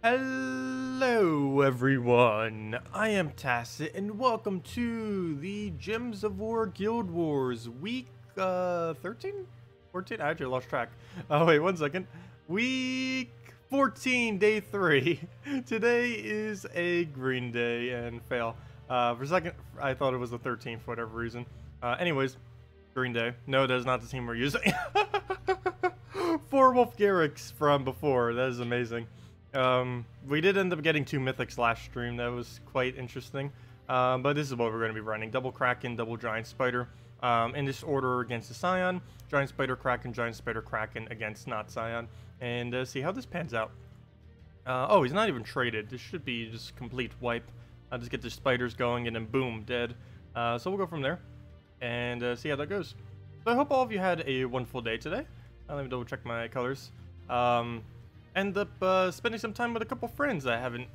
Hello everyone, I am Tacet and welcome to the Gems of War Guild Wars week 13? 14? I actually lost track. Oh wait, 1 second. Week 14, day 3. Today is a green day and fail. For a second, I thought it was the 13th for whatever reason. Anyways, green day. No, that is not the team we're using. 4 Wolf Garrix from before, that is amazing. We did end up getting 2 mythics last stream. That was quite interesting. But this is what we're going to be running. Double Kraken, double Giant Spider. In this order against the Scion. Giant Spider, Kraken, Giant Spider, Kraken against not Scion. And see how this pans out. Oh, he's not even traded. This should be just complete wipe. I'll just get the spiders going and then boom, dead. So we'll go from there. And see how that goes. So I hope all of you had a wonderful day today. Let me double check my colors. End up spending some time with a couple friends I haven't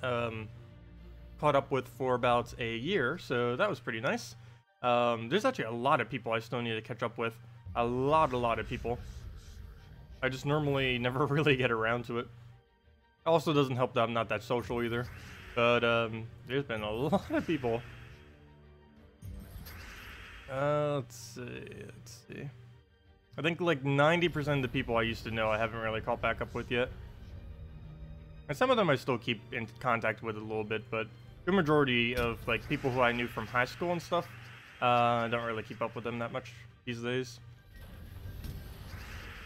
caught up with for about a year, so that was pretty nice. There's actually a lot of people I still need to catch up with. A lot of people. I just normally never really get around to it. Also doesn't help that I'm not that social either. But there's been a lot of people. Let's see. I think like 90% of the people I used to know I haven't really caught back up with yet. And some of them I still keep in contact with a little bit, but the majority of like people who I knew from high school and stuff, I don't really keep up with them that much these days.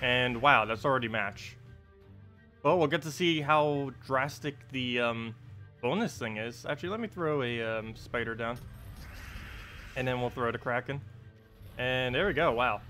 And wow, that's already match. Well, we'll get to see how drastic the bonus thing is. Actually, let me throw a spider down. And then we'll throw the Kraken. And there we go, wow.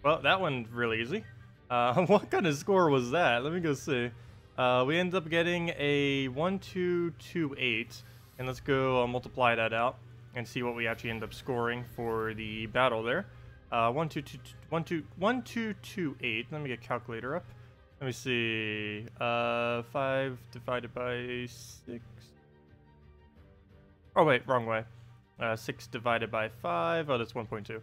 Well, that one really easy. What kind of score was that? Let me go see. We ended up getting a 1228, and let's go multiply that out and see what we actually end up scoring for the battle there. 1228. Let me get calculator up. Let me see. 5 divided by 6. Oh wait, wrong way. 6 divided by 5. Oh, that's 1.2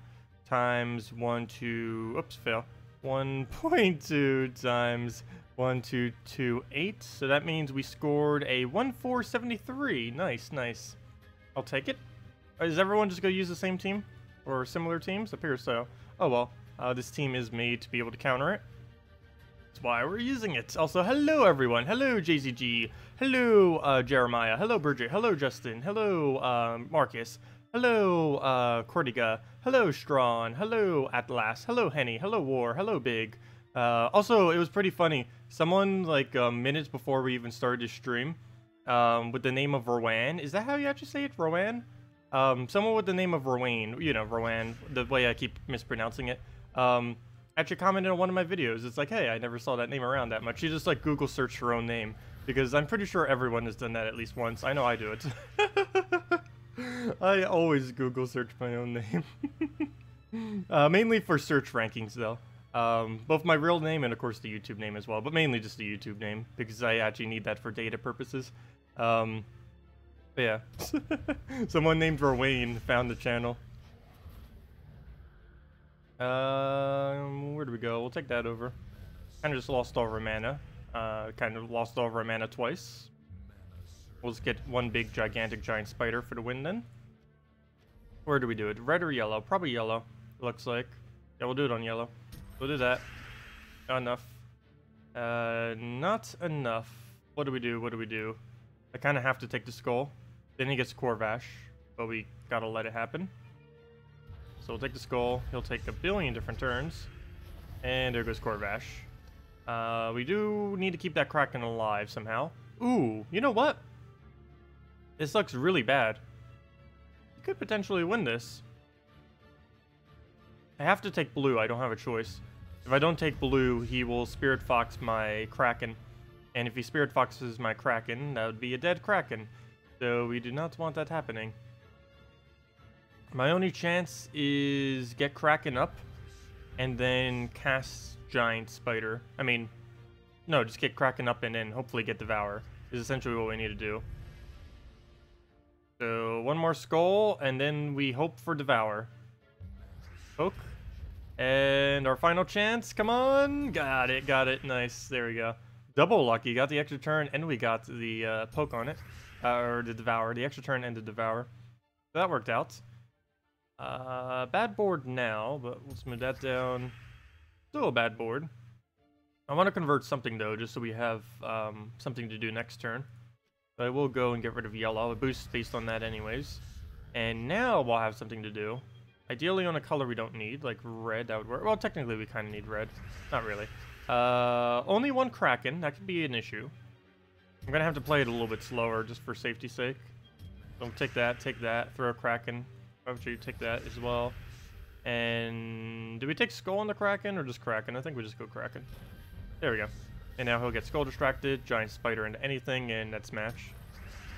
times 1.2 times 1228. So that means we scored a 1473. Nice. I'll take it. Is everyone just going to use the same team? Or similar teams? Appears so. Oh well. This team is made to be able to counter it. That's why we're using it. Also, hello everyone. Hello JZG. Hello Jeremiah. Hello Bridget. Hello Justin. Hello Marcus. Hello Cordiga. Hello Strawn. Hello Atlas. Hello Henny. Hello War. Hello Big. Also, it was pretty funny. Someone, like, minutes before we even started to stream, with the name of Rowan. Is that how you actually say it? Rowan? Someone with the name of Rowan. You know, Rowan. The way I keep mispronouncing it. Actually commented on one of my videos. It's like, hey, I never saw that name around that much. You just, like, Google search her own name. Because I'm pretty sure everyone has done that at least once. I know I do it. I always Google search my own name. Mainly for search rankings, though. Both my real name and of course the YouTube name as well, but mainly just the YouTube name because I actually need that for data purposes. But yeah, someone named Rowan found the channel. Where do we go? We'll take that over. Kind of just lost all of our mana. Kind of lost all of our mana twice. We'll just get one big gigantic giant spider for the win then. Where do we do it? Red or yellow? Probably yellow, it looks like. Yeah, we'll do it on yellow. We'll do that. Not enough. Not enough. What do we do? I kind of have to take the skull. Then he gets Corvash, but we gotta let it happen. So we'll take the skull. He'll take a billion different turns. And there goes Corvash. We do need to keep that Kraken alive somehow. Ooh, you know what? This looks really bad. You could potentially win this. I have to take blue, I don't have a choice. If I don't take blue, he will Spirit Fox my Kraken. And if he Spirit Foxes my Kraken, that would be a dead Kraken. So we do not want that happening. My only chance is get Kraken up, and then cast Giant Spider. I mean, no, just get Kraken up and then hopefully get Devour. Is essentially what we need to do. So one more skull, and then we hope for Devour. Poke. And our final chance, come on! Got it, nice, there we go. Double lucky. Got the extra turn, and we got the poke on it. Or the devour. The extra turn and the devour. So that worked out. Bad board now, but let's move that down. Still a bad board. I want to convert something, though, just so we have something to do next turn. But I will go and get rid of yellow. It boosts based on that anyways. And now we'll have something to do. Ideally on a color we don't need, like red, that would work. Well, technically we kind of need red. Not really. Only one Kraken. That could be an issue. I'm going to have to play it a little bit slower just for safety's sake. So take that, throw a Kraken. Actually, you take that as well. And do we take Skull on the Kraken or just Kraken? I think we just go Kraken. There we go. And now he'll get Skull distracted, Giant Spider into anything, and that's match.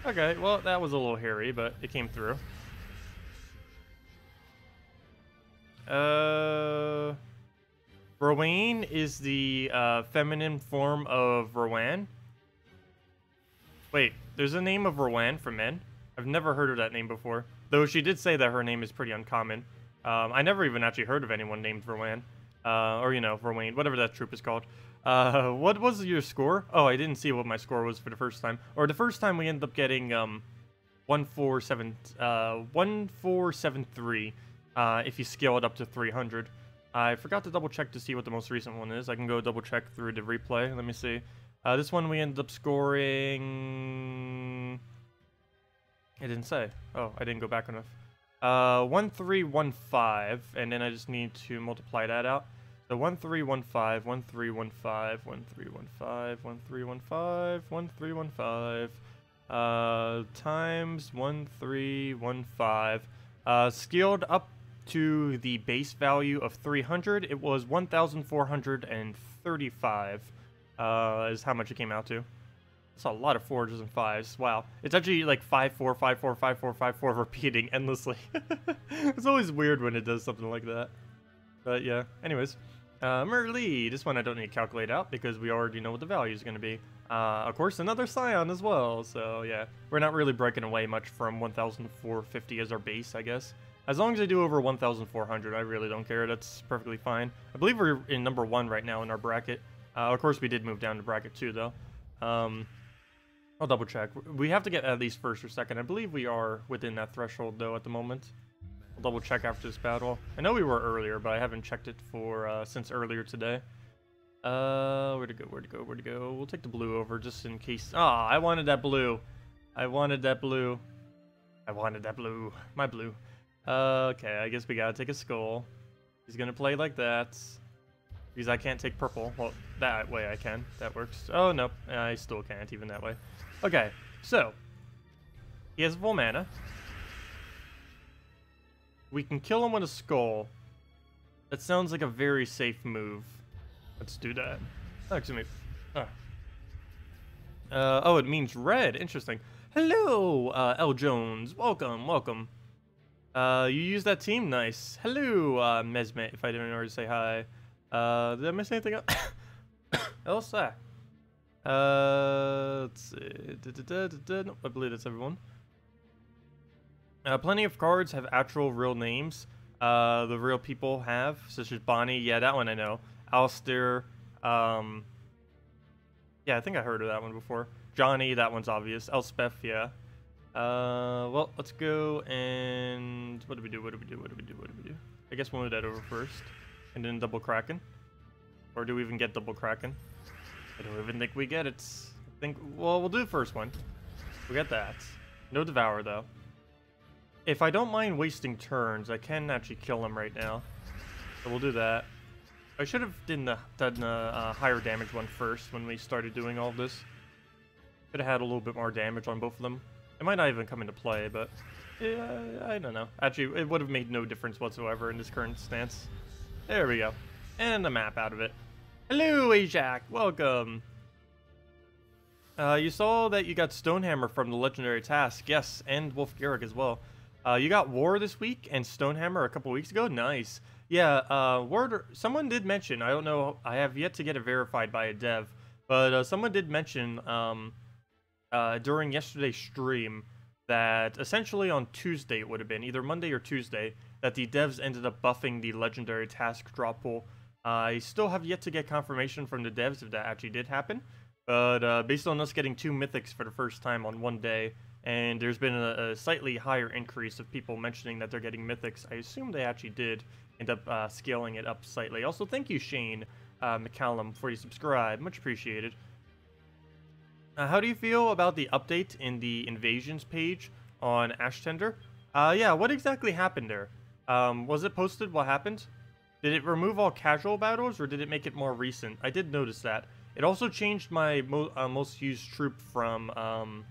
Okay, well, that was a little hairy, but it came through. Rowan is the feminine form of Rowan. Wait, there's a name of Rowan for men? I've never heard of that name before. Though she did say that her name is pretty uncommon. I never even actually heard of anyone named Rowan. Or, you know, Rowan, whatever that troop is called. What was your score? Oh, I didn't see what my score was for the first time. Or the first time we ended up getting 1473 if you scale it up to 300. I forgot to double check to see what the most recent one is. I can go double check through the replay. Let me see. This one we ended up scoring... It didn't say. Oh, I didn't go back enough. 1315, and then I just need to multiply that out. So 1315, 1315, 1315, 1315, 1315, times 1315. Scaled up to the base value of 300, it was 1,435 is how much it came out to. That's a lot of 4s and 5s. Wow. It's actually like 5, 4, 5, 4, 5, 4, 5, 4 repeating endlessly. It's always weird when it does something like that. But yeah, anyways. Merlee, this one I don't need to calculate out because we already know what the value is going to be. Of course, another Scion as well, so yeah. We're not really breaking away much from 1,450 as our base, I guess. As long as I do over 1,400, I really don't care. That's perfectly fine. I believe we're in number 1 right now in our bracket. Of course, we did move down to bracket 2, though. I'll double check. We have to get at least 1st or 2nd. I believe we are within that threshold, though, at the moment. I'll double check after this battle. I know we were earlier, but I haven't checked it for since earlier today. Where'd it go? We'll take the blue over just in case. Ah, I wanted that blue. My blue. Okay, I guess we gotta take a skull. He's gonna play like that. Because I can't take purple. Well, that way I can. That works. Oh, nope. I still can't, even that way. Okay, so. He has full mana. We can kill him with a skull. That sounds like a very safe move. Let's do that. Oh, excuse me. Oh, it means red. Interesting. Hello, L. Jones. Welcome. You use that team? Nice. Hello, Mesmet, if I didn't already say hi. Did I miss anything else? Let's see. Nope, I believe that's everyone. Plenty of cards have actual real names. The real people have, such as Bonnie. Yeah, that one I know. Alistair. Yeah, I think I heard of that one before. Johnny, that one's obvious. Elspeth, yeah. Well, let's go and... What do we do? I guess we'll move that over first. And then double Kraken. Or do we even get double Kraken? I don't even think we get it. I think... Well, we'll do the first one. We'll get that. No Devour, though. If I don't mind wasting turns, I can actually kill him right now. So we'll do that. I should have done the higher damage one first when we started doing all this. Could have had a little bit more damage on both of them. It might not even come into play, but yeah, I don't know. Actually, it would have made no difference whatsoever in this current stance. There we go. And the map out of it. Hello, Ajax. Welcome. You saw that you got Stonehammer from the Legendary Task. Yes, and Wolf Garrick as well. You got War this week and Stonehammer a couple weeks ago. Nice. Yeah, someone did mention, I don't know, I have yet to get it verified by a dev, but someone did mention during yesterday's stream that essentially on Tuesday it would have been, either Monday or Tuesday, that the devs ended up buffing the Legendary Task drop pool. I still have yet to get confirmation from the devs if that actually did happen, But based on us getting 2 mythics for the first time on one day, and there's been a slightly higher increase of people mentioning that they're getting mythics, I assume they actually did end up scaling it up slightly. Also, thank you, Shane McCallum, for your subscribe. Much appreciated. How do you feel about the update in the invasions page on Ashtender? Yeah, what exactly happened there? Was it posted? What happened? Did it remove all casual battles, or did it make it more recent? I did notice that. It also changed my most used troop from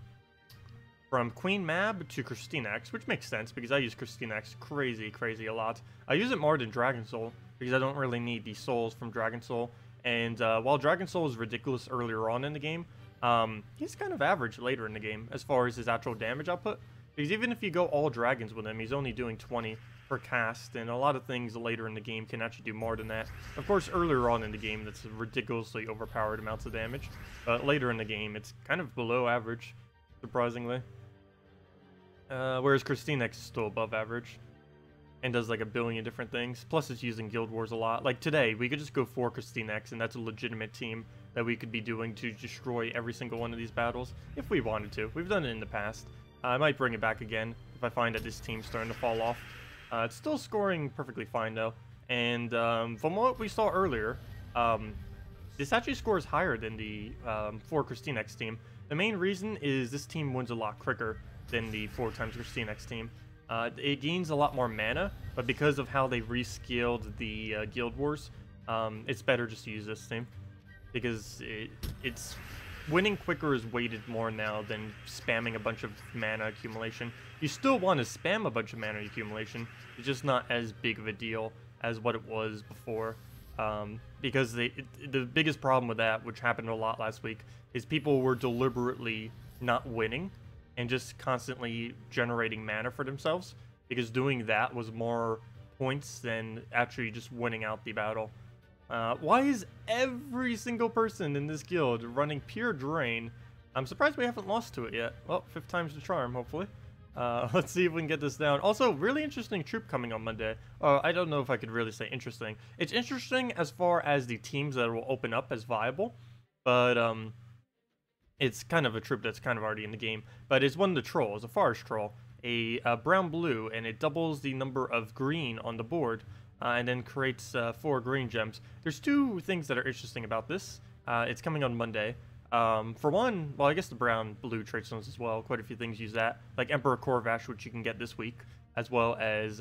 Queen Mab to KrissTigger, which makes sense because I use KrissTigger crazy a lot. I use it more than Dragon Soul because I don't really need the souls from Dragon Soul. And while Dragon Soul is ridiculous earlier on in the game, he's kind of average later in the game as far as his actual damage output. Because even if you go all dragons with him, he's only doing 20 per cast, and a lot of things later in the game can actually do more than that. Of course, earlier on in the game, that's ridiculously overpowered amounts of damage. But later in the game, it's kind of below average, surprisingly. Whereas KrissTigger is still above average and does like a billion different things. Plus, it's using Guild Wars a lot. Like today, we could just go for KrissTigger, and that's a legitimate team that we could be doing to destroy every single one of these battles if we wanted to. We've done it in the past. I might bring it back again if I find that this team's starting to fall off. It's still scoring perfectly fine though, and from what we saw earlier, this actually scores higher than the 4 KrissTigger team. The main reason is this team wins a lot quicker than the 4 times KrissTigger team. It gains a lot more mana, but because of how they rescaled the Guild Wars, it's better just to use this team because it's winning quicker is weighted more now than spamming a bunch of mana accumulation. You still want to spam a bunch of mana accumulation, it's just not as big of a deal as what it was before. Because the biggest problem with that, which happened a lot last week, is people were deliberately not winning and just constantly generating mana for themselves, because doing that was more points than actually just winning out the battle. Why is every single person in this guild running pure drain? I'm surprised we haven't lost to it yet. Well, 5th time's the charm, hopefully. Let's see if we can get this down. Also, really interesting troop coming on Monday. I don't know if I could really say interesting. It's interesting as far as the teams that will open up as viable, but it's kind of a troop that's kind of already in the game. But it's one of the trolls, a forest troll, a brown-blue, and it doubles the number of green on the board. And then creates 4 green gems. There's 2 things that are interesting about this. It's coming on Monday. For one, well, I guess the brown-blue trait stones as well. Quite a few things use that, like Emperor Corvash, which you can get this week, as well as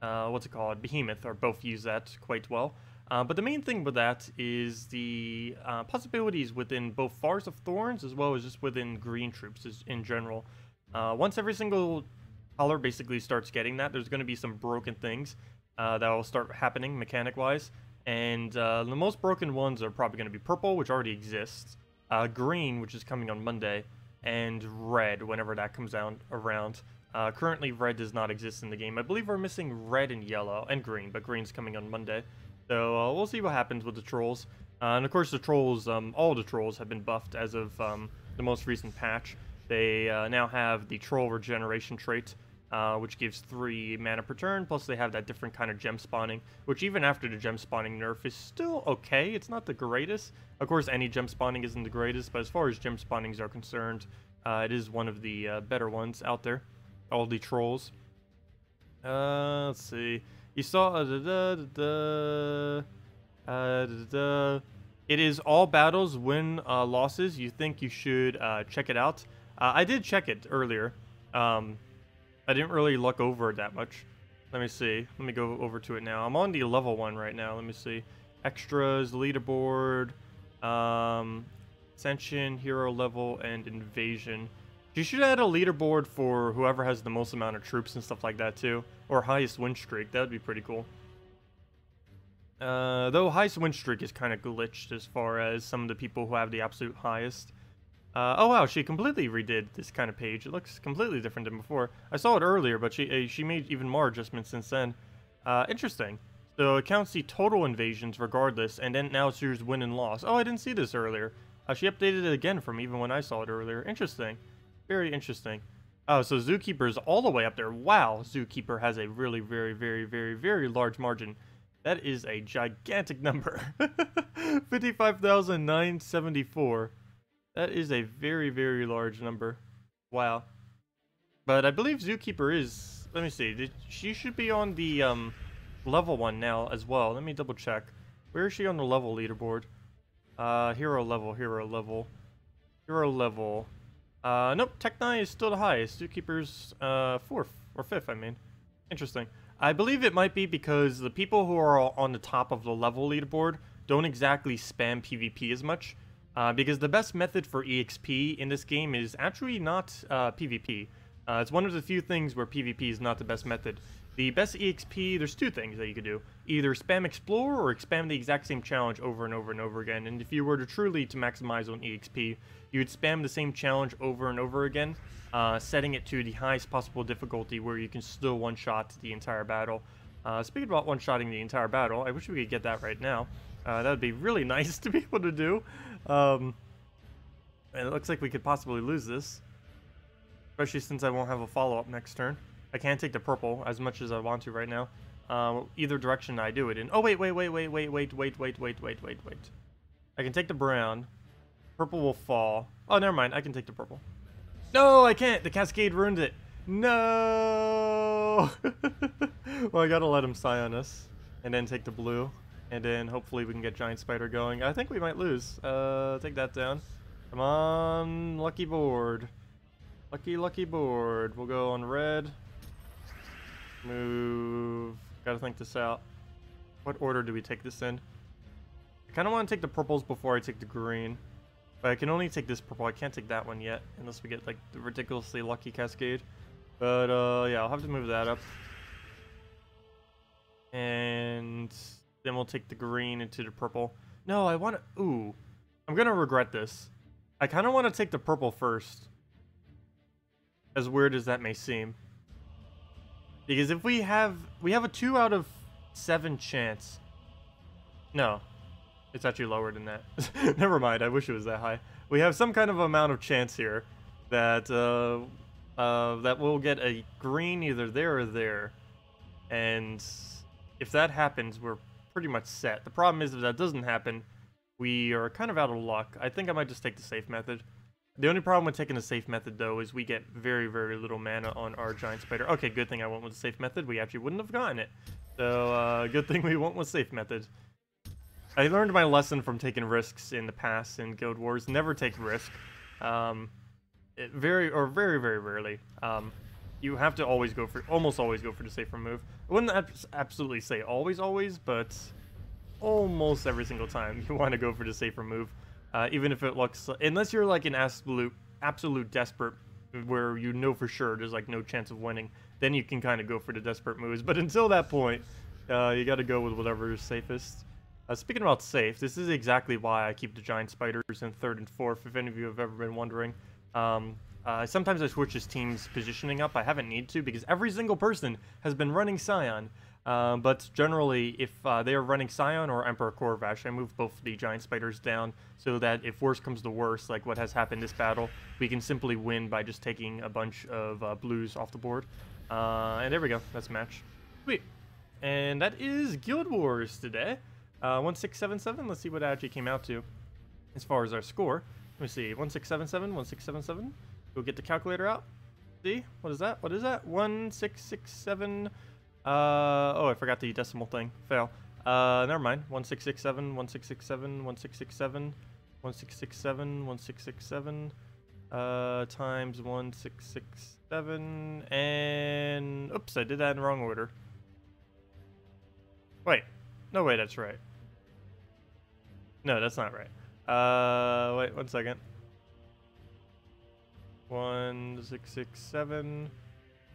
what's it called, Behemoth, or both use that quite well. But the main thing with that is the possibilities within both Forest of Thorns as well as just within green troops in general. Once every single color basically starts getting that, there's going to be some broken things that will start happening mechanic-wise, and the most broken ones are probably going to be purple, which already exists, green, which is coming on Monday, and red whenever that comes out around. Currently, red does not exist in the game. I believe we're missing red and yellow, and green, but green's coming on Monday. So we'll see what happens with the trolls. And of course, the trolls, all the trolls have been buffed as of the most recent patch. They now have the troll regeneration trait, which gives 3 mana per turn, plus they have that different kind of gem spawning, which even after the gem spawning nerf is still okay. It's not the greatest. Of course, any gem spawning isn't the greatest, but as far as gem spawnings are concerned, it is one of the better ones out there. All the trolls. Let's see. You saw... It is all battles, win, losses. You think you should check it out? I did check it earlier. I didn't really look over it that much. Let me see. Let me go over to it now. I'm on the level 1 right now. Let me see. Extras, leaderboard, Ascension, hero level, and invasion. You should add a leaderboard for whoever has the most amount of troops and stuff like that too. Or highest win streak. That would be pretty cool. Though highest win streak is kind of glitched as far as some of the people who have the absolute highest. Oh wow, she completely redid this kind of page. It looks completely different than before. I saw it earlier, but she made even more adjustments since then. Interesting. So it counts the total invasions regardless, and then now it's yours win and loss. Oh, I didn't see this earlier. She updated it again from even when I saw it earlier. Interesting. Very interesting. Oh, so Zookeeper is all the way up there. Wow, Zookeeper has a really very large margin. That is a gigantic number. 55,974. That is a very, very large number. Wow. But I believe Zookeeper is... Let me see. She should be on the level one now as well. Let me double check. Where is she on the level leaderboard? Hero level, hero level. Hero level. Nope, Tech 9 is still the highest. Zookeeper's 4th, or 5th, I mean. Interesting. I believe it might be because the people who are on the top of the level leaderboard don't exactly spam PvP as much. Because the best method for EXP in this game is actually not PvP. It's one of the few things where PvP is not the best method. The best EXP, there's two things that you could do. Either spam Explore or spam the exact same challenge over and over and over again. And if you were to truly maximize on EXP, you would spam the same challenge over and over again, setting it to the highest possible difficulty where you can still one-shot the entire battle. Speaking about one-shotting the entire battle, I wish we could get that right now. That would be really nice to be able to do. And it looks like we could possibly lose this. Especially since I won't have a follow-up next turn. I can't take the purple as much as I want to right now. Either direction I do it in. Oh, wait. I can take the brown. Purple will fall. Oh, never mind. I can take the purple. No, I can't. The cascade ruined it. No. Well, I gotta let him Scion us. And then take the blue. And then hopefully we can get Giant Spider going. I think we might lose. Take that down. Come on. Lucky board. Lucky board. We'll go on red. Move. Gotta think this out. What order do we take this in? I kind of want to take the purples before I take the green. But I can only take this purple. I can't take that one yet. Unless we get like the ridiculously lucky cascade. But yeah, I'll have to move that up. And then we'll take the green into the purple. No, I want to... Ooh. I'm going to regret this. I kind of want to take the purple first. As weird as that may seem. Because if we have a 2 out of 7 chance. No. It's actually lower than that. Never mind, I wish it was that high. We have some kind of amount of chance here that that we'll get a green either there or there. And if that happens, we're pretty much set. The problem is if that doesn't happen, we are kind of out of luck. I think I might just take the safe method. The only problem with taking the safe method, though, is we get very, very little mana on our Giant Spider. Okay, good thing I went with the safe method. We actually wouldn't have gotten it. So, good thing we went with safe method. I learned my lesson from taking risks in the past in Guild Wars. Never take risk. Very, very rarely. You have to always go for, almost always go for the safer move. I wouldn't absolutely say always, but almost every single time you want to go for the safer move. Even if it looks, unless you're like an absolute desperate, where you know for sure there's like no chance of winning, then you can kind of go for the desperate moves. But until that point, you got to go with whatever is safest. Speaking about safe, this is exactly why I keep the Giant Spiders in 3rd and 4th, if any of you have ever been wondering. Sometimes I switch this team's positioning up. I haven't needed to because every single person has been running Scion. But generally, if they are running Scion or Emperor Corvash, I move both the Giant Spiders down so that if worse comes to worse, like what has happened this battle, we can simply win by just taking a bunch of blues off the board. And there we go. That's a match. Sweet. And that is Guild Wars today. 1677. Let's see what it actually came out to as far as our score. Let me see. 1677, 1677. We'll get the calculator out. See? What is that? What is that? 1667. Oh, I forgot the decimal thing. Fail. Never mind. 1667, 1667, 1667, 1667, 1667, times 1667, and oops, I did that in the wrong order. Wait. No, wait, that's right. No, that's not right. Wait, 1 second. 1667.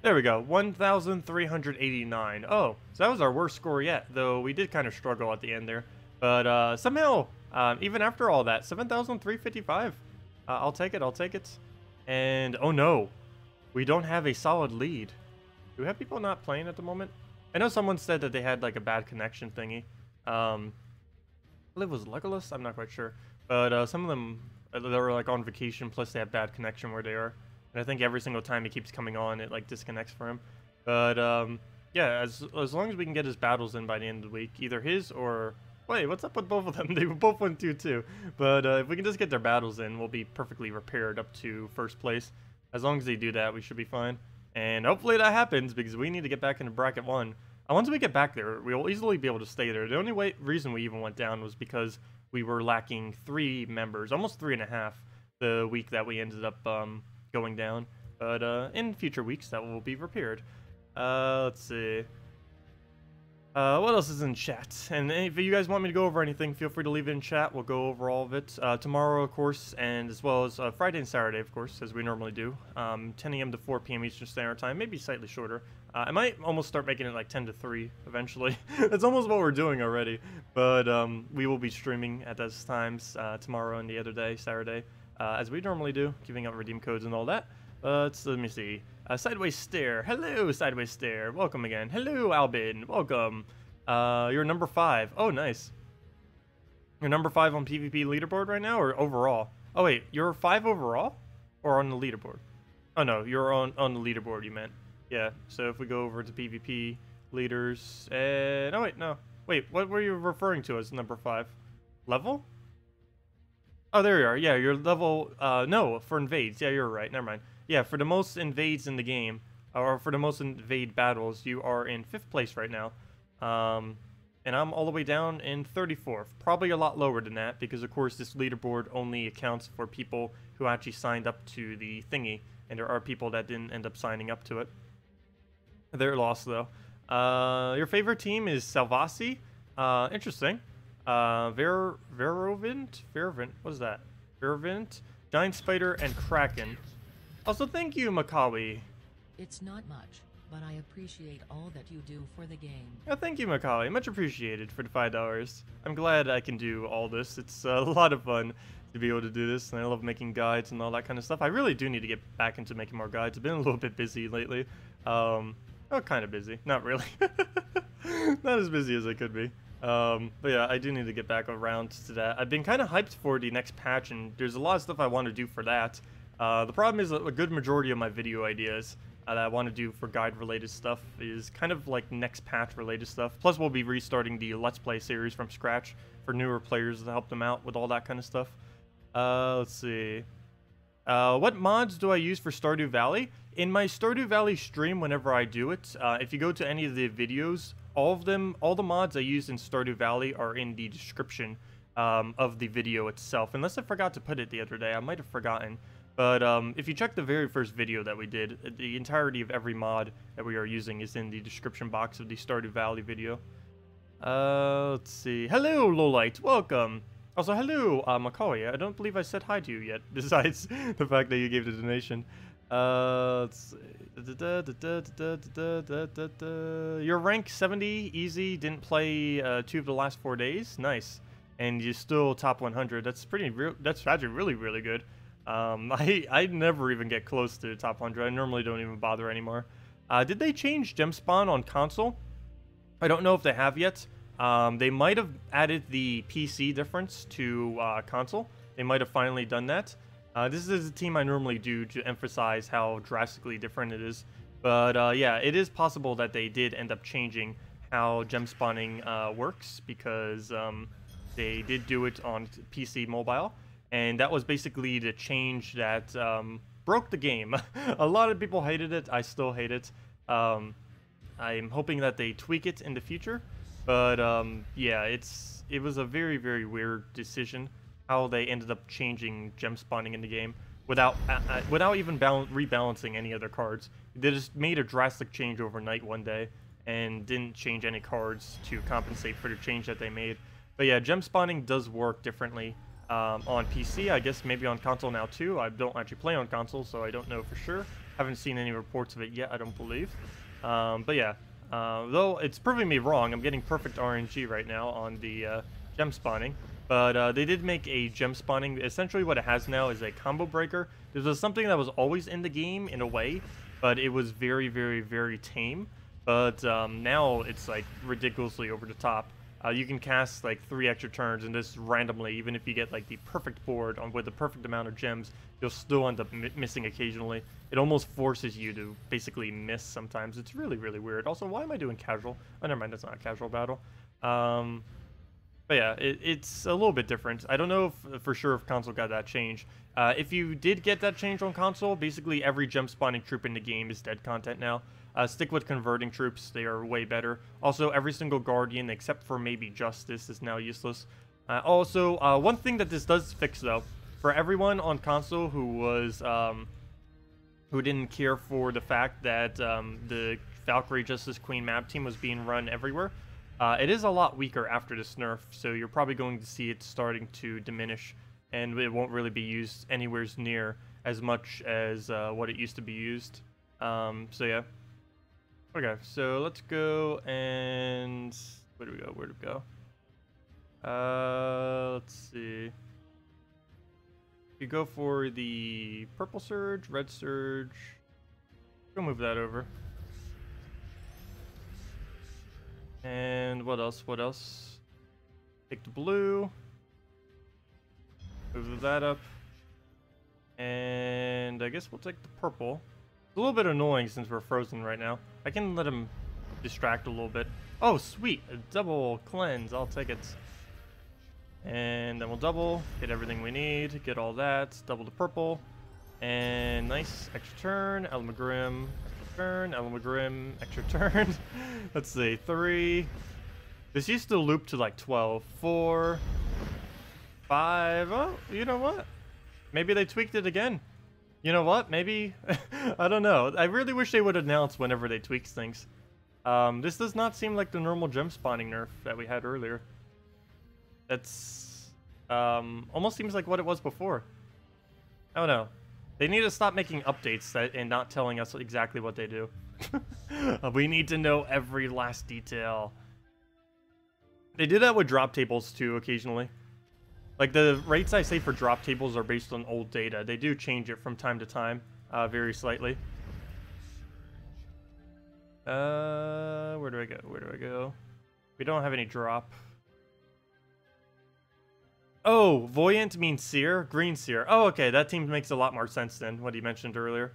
There we go, 1,389. Oh, so that was our worst score yet, though we did kind of struggle at the end there. But somehow, even after all that, 7,355. I'll take it, I'll take it. And, oh no, we don't have a solid lead. Do we have people not playing at the moment? I know someone said that they had like a bad connection thingy. I believe it was Legolas, I'm not quite sure. But some of them, they were like on vacation, plus they have bad connection where they are. And I think every single time he keeps coming on, it like disconnects for him. But yeah, as long as we can get his battles in by the end of the week, either his or... Wait, what's up with both of them? They both went 2-2. But if we can just get their battles in, we'll be perfectly repaired up to first place. As long as they do that, we should be fine. And hopefully that happens, because we need to get back into bracket 1. Once we get back there, we'll easily be able to stay there. The only reason we even went down was because we were lacking 3 members, almost 3.5, the week that we ended up going down. But in future weeks, that will be repaired. Let's see. What else is in chat? And if you guys want me to go over anything, feel free to leave it in chat. We'll go over all of it tomorrow, of course, and as well as Friday and Saturday, of course, as we normally do. 10 a.m. to 4 p.m. Eastern Standard Time, maybe slightly shorter. I might almost start making it like 10 to 3 eventually. That's almost what we're doing already. But we will be streaming at those times tomorrow and the other day, Saturday, as we normally do, giving out redeem codes and all that. Let me see. Sideways Stare. Hello, Sideways Stare. Welcome again. Hello, Albin. Welcome. You're number 5. Oh, nice. You're number 5 on PvP leaderboard right now, or overall? Oh, wait. You're 5 overall? Or on the leaderboard? Oh, no. You're on the leaderboard, you meant. Yeah. So if we go over to PvP leaders... oh, wait. No. Wait. What were you referring to as number 5? Level? Oh, there you are. Yeah, you're level... no, for invades. Yeah, you're right. Never mind. Yeah, for the most invades in the game, or for the most invade battles, you are in 5th place right now. And I'm all the way down in 34th. Probably a lot lower than that, because of course this leaderboard only accounts for people who actually signed up to the thingy, and there are people that didn't end up signing up to it. They're lost though. Your favorite team is Salvasi. Interesting. Verovint? What is that? Verovint, Giant Spider, and Kraken. Also, thank you, Makawi. It's not much, but I appreciate all that you do for the game. Oh, thank you, Makawi. Much appreciated for the $5. I'm glad I can do all this. It's a lot of fun to be able to do this, and I love making guides and all that kind of stuff. I really do need to get back into making more guides. I've been a little bit busy lately. Oh, kind of busy. Not really. Not as busy as I could be. But yeah, I do need to get back around to that. I've been kind of hyped for the next patch, and there's a lot of stuff I want to do for that. The problem is a good majority of my video ideas that I want to do for guide-related stuff is kind of like next patch-related stuff. Plus, we'll be restarting the Let's Play series from scratch for newer players to help them out with all that kind of stuff. Let's see. What mods do I use for Stardew Valley? In my Stardew Valley stream, whenever I do it, if you go to any of the videos, all the mods I use in Stardew Valley are in the description of the video itself. Unless I forgot to put it the other day, I might have forgotten. But if you check the very first video that we did, the entirety of every mod that we are using is in the description box of the Stardew Valley video. Let's see. Hello, Lowlight. Welcome. Also, hello, Macaulay. I don't believe I said hi to you yet, besides the fact that you gave the donation. Let's see. You're rank 70, easy, didn't play 2 of the last 4 days. Nice. And you're still top 100. That's that's actually really good. I never even get close to the top 100. I normally don't even bother anymore. Did they change gem spawn on console? I don't know if they have yet. They might have added the PC difference to console. They might have finally done that. This is a team I normally do to emphasize how drastically different it is. But yeah, it is possible that they did end up changing how gem spawning works, because they did do it on PC mobile. And that was basically the change that broke the game. A lot of people hated it. I still hate it. I'm hoping that they tweak it in the future. But yeah, it was a very weird decision how they ended up changing gem spawning in the game without even rebalancing any other cards. They just made a drastic change overnight one day and didn't change any cards to compensate for the change that they made. But yeah, gem spawning does work differently on PC. I guess maybe on console now too. I don't actually play on console, so I don't know for sure. Haven't seen any reports of it yet, I don't believe. But yeah, though it's proving me wrong. I'm getting perfect RNG right now on the gem spawning. But they did make a gem spawning. Essentially what it has now is a combo breaker. This was something that was always in the game in a way, but it was very tame. But now it's like ridiculously over the top. You can cast like 3 extra turns, and this randomly, even if you get like the perfect board on with the perfect amount of gems, you'll still end up missing occasionally. It almost forces you to basically miss sometimes. It's really, really weird. Also, why am I doing casual? Oh, never mind, that's not a casual battle. But yeah, it's a little bit different. I don't know if, for sure if console got that change. If you did get that change on console, basically every gem spawning troop in the game is dead content now. Stick with converting troops, they are way better. Also, every single guardian, except for maybe Justice, is now useless. Also, one thing that this does fix though, for everyone on console who was who didn't care for the fact that the Valkyrie Justice Queen map team was being run everywhere, it is a lot weaker after this nerf, so you're probably going to see it starting to diminish, and it won't really be used anywhere near as much as what it used to be used. So yeah. Okay, so let's go and where do we go? Where do we go? Let's see. You go for the purple surge, red surge. Go move that over. And what else? What else? Take the blue. Move that up. And I guess we'll take the purple. It's a little bit annoying since we're frozen right now. I can let him distract a little bit. Oh, sweet. A double cleanse. I'll take it. And then we'll double. Get everything we need. Get all that. Double the purple. And nice. Extra turn. Elamagrim. Extra turn. Elamagrim. Extra turn. Let's see. 3. This used to loop to like 12. 4. 5. Oh, you know what? Maybe they tweaked it again. You know what? Maybe. I don't know. I really wish they would announce whenever they tweak things. This does not seem like the normal gem spawning nerf that we had earlier. That's almost seems like what it was before. I don't know. They need to stop making updates and not telling us exactly what they do. We need to know every last detail. They do that with drop tables too occasionally. Like the rates I say for drop tables are based on old data. They do change it from time to time, very slightly. Where do I go? Where do I go? We don't have any drop. Oh, Voyant means seer? Green seer. Oh, okay. That team makes a lot more sense than what he mentioned earlier.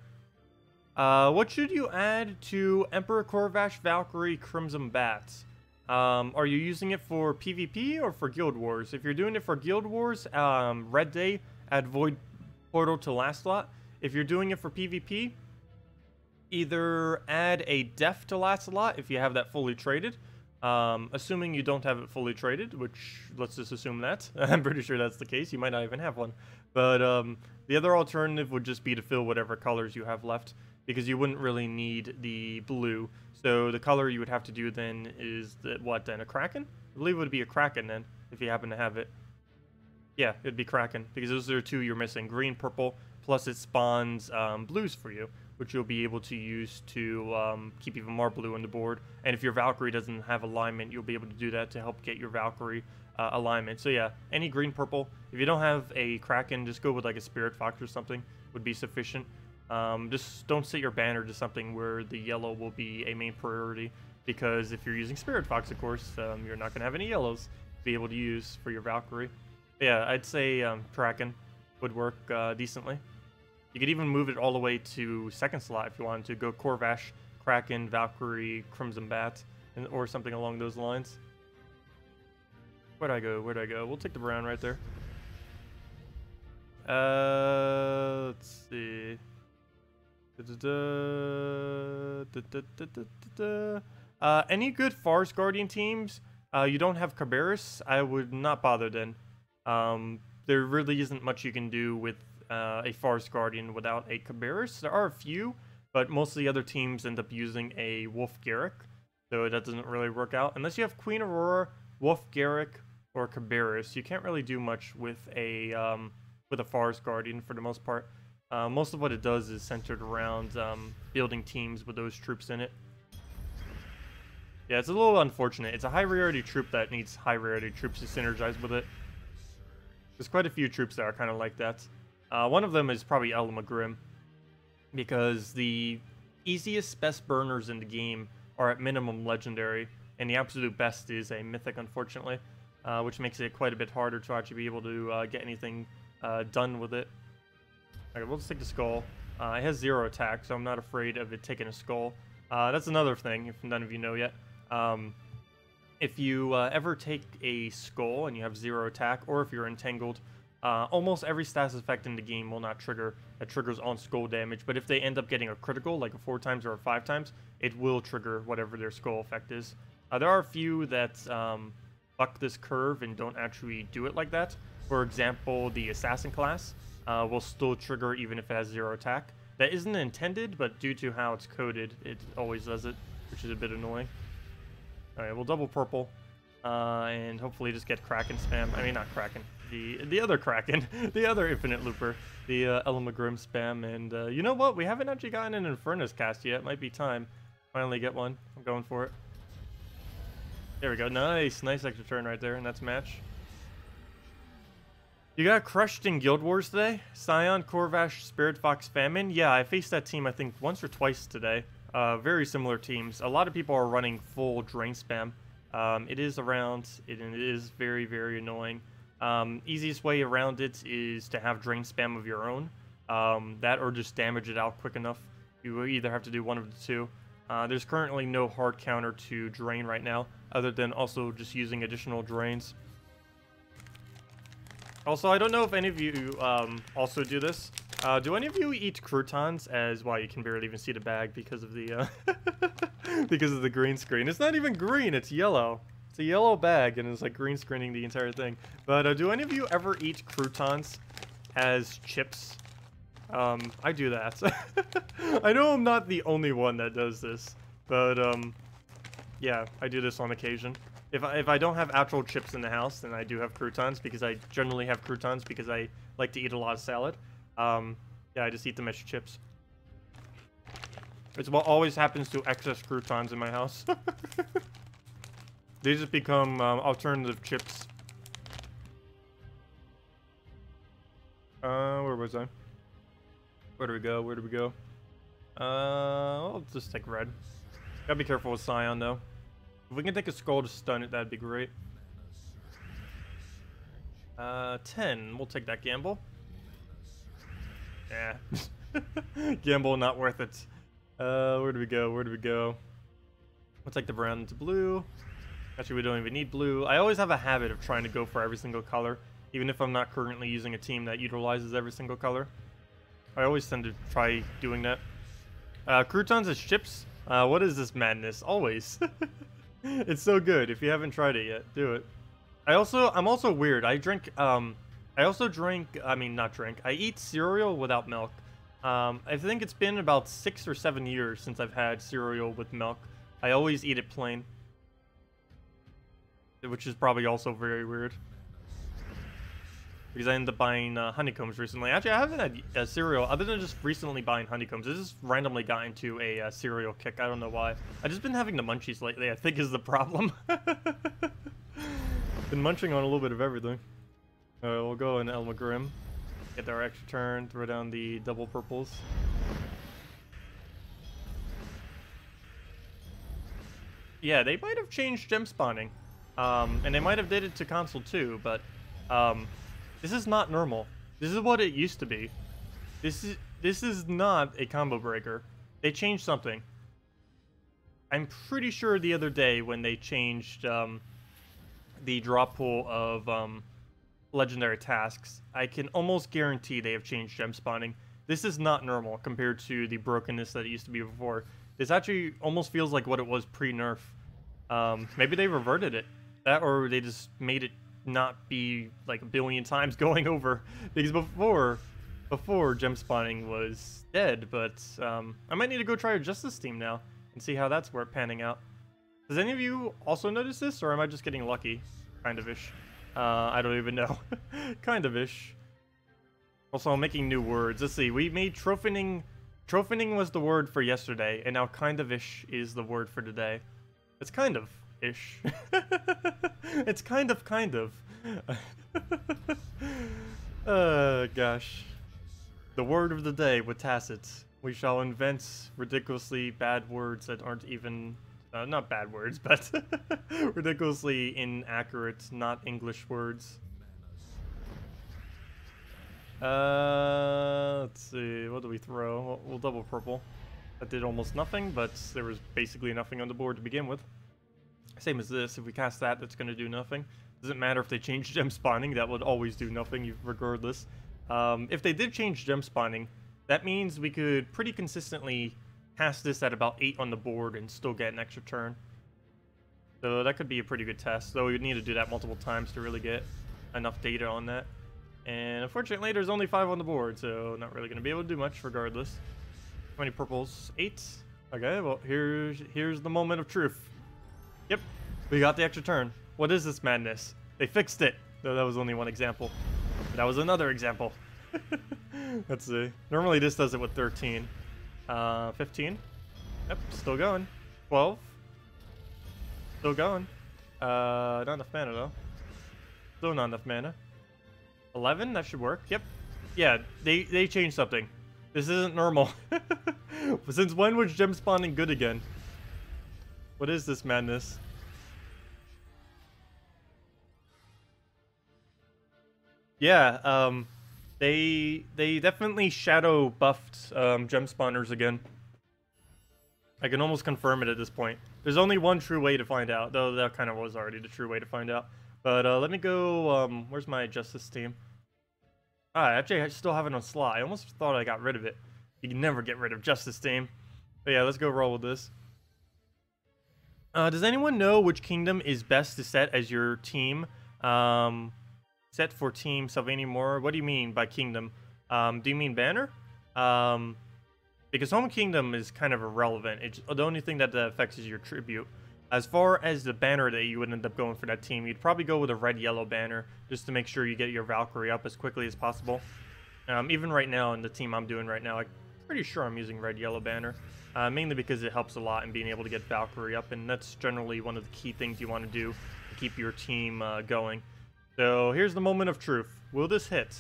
What should you add to Emperor Corvash Valkyrie Crimson Bats? Are you using it for PvP or for Guild Wars? If you're doing it for Guild Wars, Red Day, add Void Portal to last slot. If you're doing it for PvP, either add a Def to last slot if you have that fully traded. Assuming you don't have it fully traded, which let's just assume that. I'm pretty sure that's the case. You might not even have one. But the other alternative would just be to fill whatever colors you have left, because you wouldn't really need the blue. So the color you would have to do then is what then? A Kraken? I believe it would be a Kraken then, if you happen to have it. Yeah, it'd be Kraken, because those are 2 you're missing. Green, purple, plus it spawns blues for you, which you'll be able to use to keep even more blue on the board. And if your Valkyrie doesn't have alignment, you'll be able to do that to help get your Valkyrie alignment. So yeah, any green, purple. If you don't have a Kraken, just go with like a Spirit Fox or something would be sufficient. Just don't set your banner to something where the yellow will be a main priority, because if you're using Spirit Fox, of course, you're not going to have any yellows to be able to use for your Valkyrie. But yeah, I'd say Kraken would work decently. You could even move it all the way to second slot if you wanted to. Go Corvash, Kraken, Valkyrie, Crimson Bat, or something along those lines. Where'd I go? Where'd I go? We'll take the brown right there. Let's see. Any good Forest Guardian teams? You don't have Cabarrus? I would not bother then. There really isn't much you can do with a Forest Guardian without a Cabarrus. There are a few, but most of the other teams end up using a Wolf Garrick, so that doesn't really work out. Unless you have Queen Aurora, Wolf Garrick, or Cabarrus, you can't really do much with a Forest Guardian for the most part. Most of what it does is centered around building teams with those troops in it. Yeah, it's a little unfortunate. It's a high rarity troop that needs high rarity troops to synergize with it. There's quite a few troops that are kind of like that. One of them is probably Elamagrim, because the easiest best burners in the game are at minimum legendary, and the absolute best is a mythic, unfortunately, which makes it quite a bit harder to actually be able to get anything done with it. Okay, we'll just take the skull. It has 0 attack, so I'm not afraid of it taking a skull. That's another thing, if none of you know yet. If you ever take a skull and you have 0 attack, or if you're entangled, almost every status effect in the game will not trigger. It triggers on skull damage, but if they end up getting a critical, like a 4 times or a 5 times, it will trigger whatever their skull effect is. There are a few that buck this curve and don't actually do it like that. For example, the assassin class will still trigger even if it has 0 attack. That isn't intended, but due to how it's coded, it always does it, which is a bit annoying. Alright, we'll double purple, and hopefully just get Kraken spam. I mean, not Kraken. The other Kraken, the other infinite looper, the Elmagrim spam, and you know what? We haven't actually gotten an Infernus cast yet. Might be time. Finally get one. I'm going for it. There we go. Nice extra turn right there, and that's match. You got crushed in Guild Wars today? Scion, Corvash, Spirit Fox, Famine? Yeah, I faced that team I think once or twice today. Very similar teams. A lot of people are running full drain spam. It is around, it is very, very annoying. Easiest way around it is to have drain spam of your own. That or just damage it out quick enough. You will either have to do one of the two. There's currently no hard counter to drain right now, other than also just using additional drains. Also, I don't know if any of you also do this. Do any of you eat croutons? As well, you can barely even see the bag because of the because of the green screen. It's not even green; it's yellow. It's a yellow bag, and it's like green screening the entire thing. But do any of you ever eat croutons as chips? I do that. I know I'm not the only one that does this, but yeah, I do this on occasion. If I don't have actual chips in the house, then I do have croutons, because I generally have croutons because I like to eat a lot of salad. Yeah, I just eat them as chips. It's what always happens to excess croutons in my house. They just become alternative chips. Where was I? Where do we go? Where do we go? I'll just take red. Gotta be careful with Scion, though. If we can take a skull to stun it, that'd be great. 10. We'll take that gamble. Yeah. Gamble not worth it. Where do we go? Where do we go? We'll take the brown into blue. Actually, we don't even need blue. I always have a habit of trying to go for every single color, even if I'm not currently using a team that utilizes every single color. I always tend to try doing that. Croutons as chips? What is this madness? Always. It's so good. If you haven't tried it yet, do it. I'm also weird. I eat cereal without milk. I think it's been about 6 or 7 years since I've had cereal with milk. I always eat it plain, which is probably also very weird, because I ended up buying honeycombs recently. Actually, I haven't had a cereal other than just recently buying honeycombs. I just randomly got into a cereal kick. I don't know why. I've just been having the munchies lately, I think, is the problem. Been munching on a little bit of everything. Alright, we'll go in Elmagrim. Get our extra turn, throw down the double purples. Yeah, they might have changed gem spawning. And they might have did it to console too, but this is not normal. This is what it used to be. This is not a combo breaker. They changed something. I'm pretty sure the other day when they changed the drop pool of legendary tasks, I can almost guarantee they have changed gem spawning. This is not normal compared to the brokenness that it used to be before. This actually almost feels like what it was pre-nerf. Maybe they reverted it. That, or they just made it not be like a billion times going over, because before gem spawning was dead. But I might need to go try a Justice team now and see how that's panning out. Does any of you also notice this, or am I just getting lucky? Kind of ish. I don't even know. Kind of ish. Also, I'm making new words. Let's see. We made trophining. Trophining was the word for yesterday, and now kind of ish is the word for today. It's kind of ish. It's kind of. Gosh. The word of the day with Tacet. We shall invent ridiculously bad words that aren't even Not bad words, but ridiculously inaccurate, not English words. Let's see, what do we throw? We'll double purple. That did almost nothing, but there was basically nothing on the board to begin with. Same as this, if we cast that, that's going to do nothing. Doesn't matter if they change gem spawning, that would always do nothing regardless. If they did change gem spawning, that means we could pretty consistently cast this at about 8 on the board and still get an extra turn. So that could be a pretty good test, though we would need to do that multiple times to really get enough data on that. And unfortunately, there's only 5 on the board, so not really going to be able to do much regardless. How many purples? 8? Okay, well, here's the moment of truth. Yep, we got the extra turn. What is this madness? They fixed it. Though that was only one example. That was another example. Let's see. Normally this does it with 13. 15. Yep, still going. 12. Still going. Not enough mana though. Still not enough mana. 11, that should work. Yep. Yeah, they changed something. This isn't normal. Since when was gem spawning good again? What is this madness? Yeah, they definitely shadow buffed gem spawners again. I can almost confirm it at this point. There's only one true way to find out, though that kind of was already the true way to find out. But let me go, where's my Justice team? Actually I still have it on slot. I almost thought I got rid of it. You can never get rid of Justice team. But yeah, let's go roll with this. Does anyone know which kingdom is best to set as your team? Set for Team Sylvania Moore. What do you mean by kingdom? Do you mean banner? Because home kingdom is kind of irrelevant. It's the only thing that affects is your tribute. As far as the banner that you would end up going for that team, you'd probably go with a red-yellow banner just to make sure you get your Valkyrie up as quickly as possible. Even right now in the team I'm doing right now, I'm pretty sure I'm using red-yellow banner. Mainly because it helps a lot in being able to get Valkyrie up, and that's generally one of the key things you want to do to keep your team going. So here's the moment of truth. Will this hit?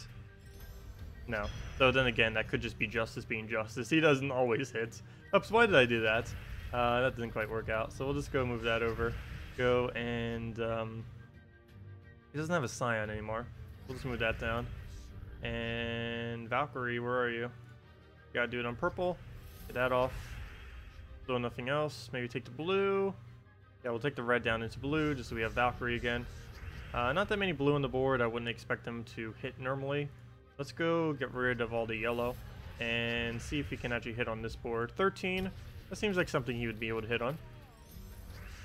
No. So then again, that could just be Justice being Justice. He doesn't always hit. Oops, why did I do that? That didn't quite work out. So we'll just go move that over. Go and... he doesn't have a Scion anymore. We'll just move that down. And Valkyrie, where are you? Gotta do it on purple. Get that off. So nothing else. Maybe take the blue. Yeah, we'll take the red down into blue just so we have Valkyrie again. Not that many blue on the board. I wouldn't expect them to hit normally. Let's go get rid of all the yellow and see if he can actually hit on this board. 13. That seems like something he would be able to hit on.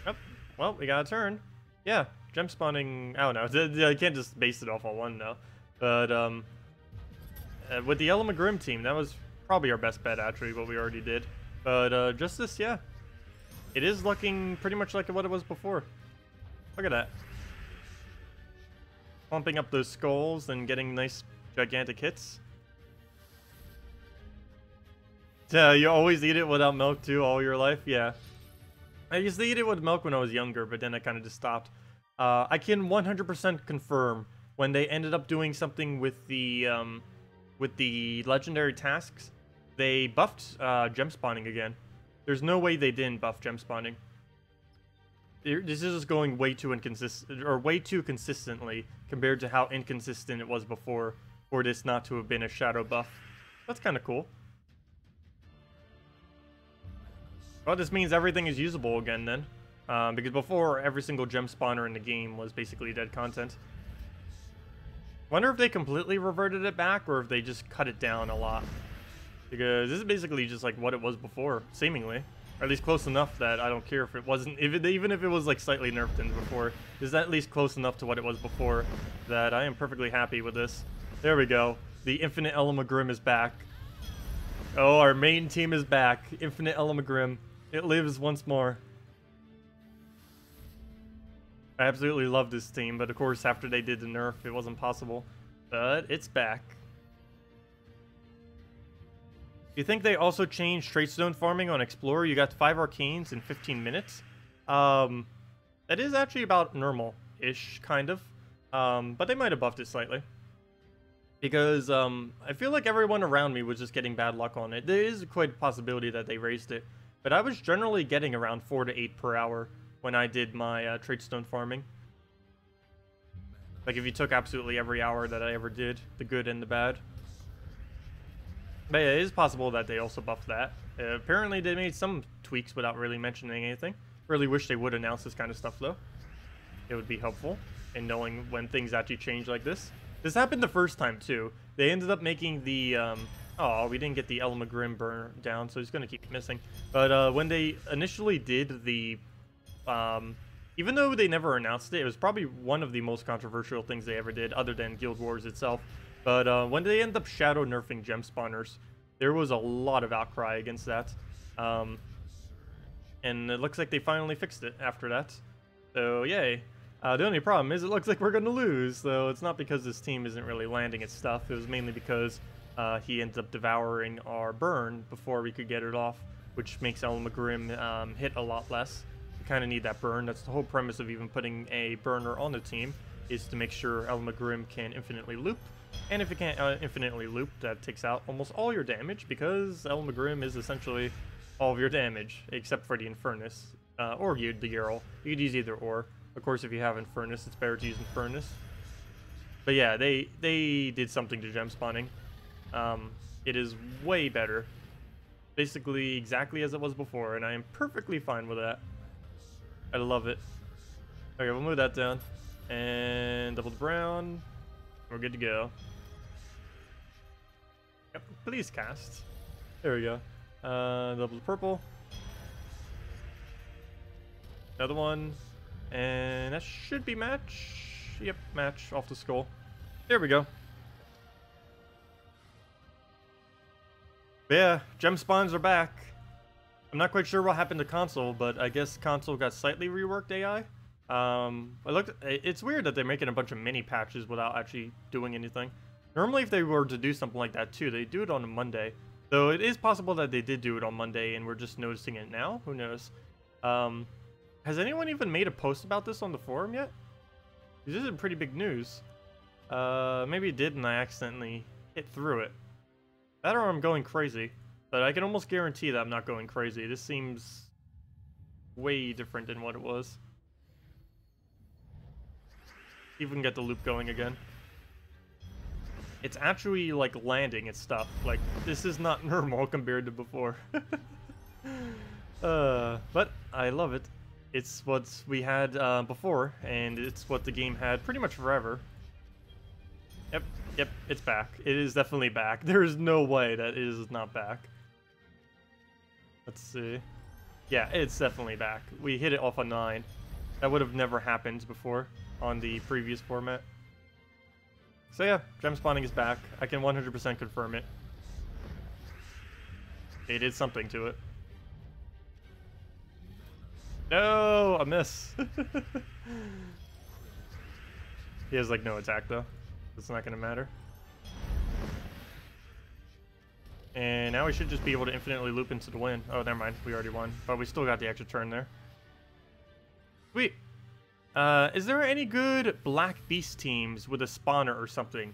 Yep. Well, we got a turn. Yeah, gem spawning. I don't know. I can't just base it off on one though. But with the Yellow McGrim team, that was probably our best bet actually. What we already did. But Justice, yeah, it is looking pretty much like what it was before. Look at that. Pumping up those skulls and getting nice gigantic hits. Yeah, you always eat it without milk too all your life? Yeah. I used to eat it with milk when I was younger, but then I kind of just stopped. I can 100% confirm when they ended up doing something with the legendary tasks, they buffed gem spawning again. There's no way they didn't buff gem spawning. This is just going way too inconsistent, or way too consistently compared to how inconsistent it was before, for this not to have been a shadow buff. That's kind of cool. Well, this means everything is usable again then, because before every single gem spawner in the game was basically dead content. Wonder if they completely reverted it back, or if they just cut it down a lot. Because this is basically just like what it was before, seemingly. Or at least close enough that I don't care if it wasn't, even if it was like slightly nerfed in before. Is that at least close enough to what it was before that I am perfectly happy with this. There we go. The Infinite Elamagrim is back. Oh, our main team is back. Infinite Elamagrim. It lives once more. I absolutely love this team, but of course after they did the nerf, it wasn't possible. But it's back. Do you think they also changed Tradestone farming on Explorer? You got 5 Arcanes in 15 minutes. That is actually about normal-ish, kind of. But they might have buffed it slightly. Because I feel like everyone around me was just getting bad luck on it. There is quite a possibility that they raised it. but I was generally getting around 4 to 8 per hour when I did my tradestone farming. Like, if you took absolutely every hour that I ever did, the good and the bad. But yeah, it is possible that they also buffed that. Apparently, they made some tweaks without really mentioning anything. Really wish they would announce this kind of stuff, though. It would be helpful in knowing when things actually change like this. This happened the first time, too. They ended up making the... oh, we didn't get the Elmagrim burn down, so he's going to keep missing. But when they initially did the... even though they never announced it, it was probably one of the most controversial things they ever did, other than Guild Wars itself. But when they ended up shadow nerfing gem spawners, there was a lot of outcry against that. And it looks like they finally fixed it after that. So, yay. The only problem is it looks like we're going to lose, though it's not because this team isn't really landing its stuff. It was mainly because he ends up devouring our burn before we could get it off, which makes Elmagrim hit a lot less. We kind of need that burn. That's the whole premise of even putting a burner on the team, is to make sure Elmagrim can infinitely loop. And if it can't infinitely loop, that takes out almost all your damage, because Elmagrim is essentially all of your damage, except for the Infernus, or the Dbarrel. You could use either or. Of course, if you have Infernus, it's better to use Infernus. But yeah, they did something to gem spawning. It is way better. Basically exactly as it was before, and I am perfectly fine with that. I love it. Okay, we'll move that down. And double the brown. We're good to go. Yep, please cast. There we go. Double the purple. Another one. And that should be match. Yep, match off the skull. There we go. But yeah, gem spawns are back. I'm not quite sure what happened to console, but I guess console got slightly reworked AI. It's weird that they're making a bunch of mini patches without actually doing anything. Normally, if they were to do something like that too, they do it on a Monday. Though it is possible that they did do it on Monday and we're just noticing it now. Who knows? Has anyone even made a post about this on the forum yet? This is pretty big news. Maybe it did and I accidentally hit through it. That or I'm going crazy. But I can almost guarantee that I'm not going crazy. This seems way different than what it was. Even get the loop going again. It's actually like landing its stuff. Like, this is not normal compared to before. But I love it. It's what we had before, and it's what the game had pretty much forever. Yep, it's back. It is definitely back. There is no way that it is not back. Let's see. Yeah, it's definitely back. We hit it off a 9. That would have never happened before on the previous format. So yeah, gem spawning is back. I can 100% confirm it. They did something to it. No, a miss. He has like no attack though. It's not gonna matter. And now we should just be able to infinitely loop into the win. Oh, never mind. We already won. But we still got the extra turn there. Sweet. Is there any good Black Beast teams with a spawner or something?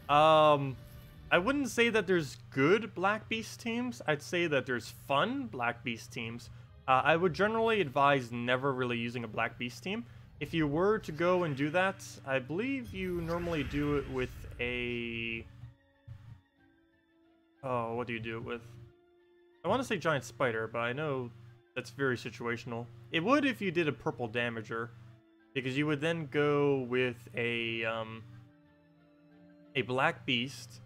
I wouldn't say that there's good Black Beast teams. I'd say that there's fun Black Beast teams. I would generally advise never really using a Black Beast team. If you were to go and do that, I believe you normally do it with a... Oh, what do you do it with? I want to say Giant Spider, but I know that's very situational. It would if you did a purple damager, because you would then go with a Black Beast,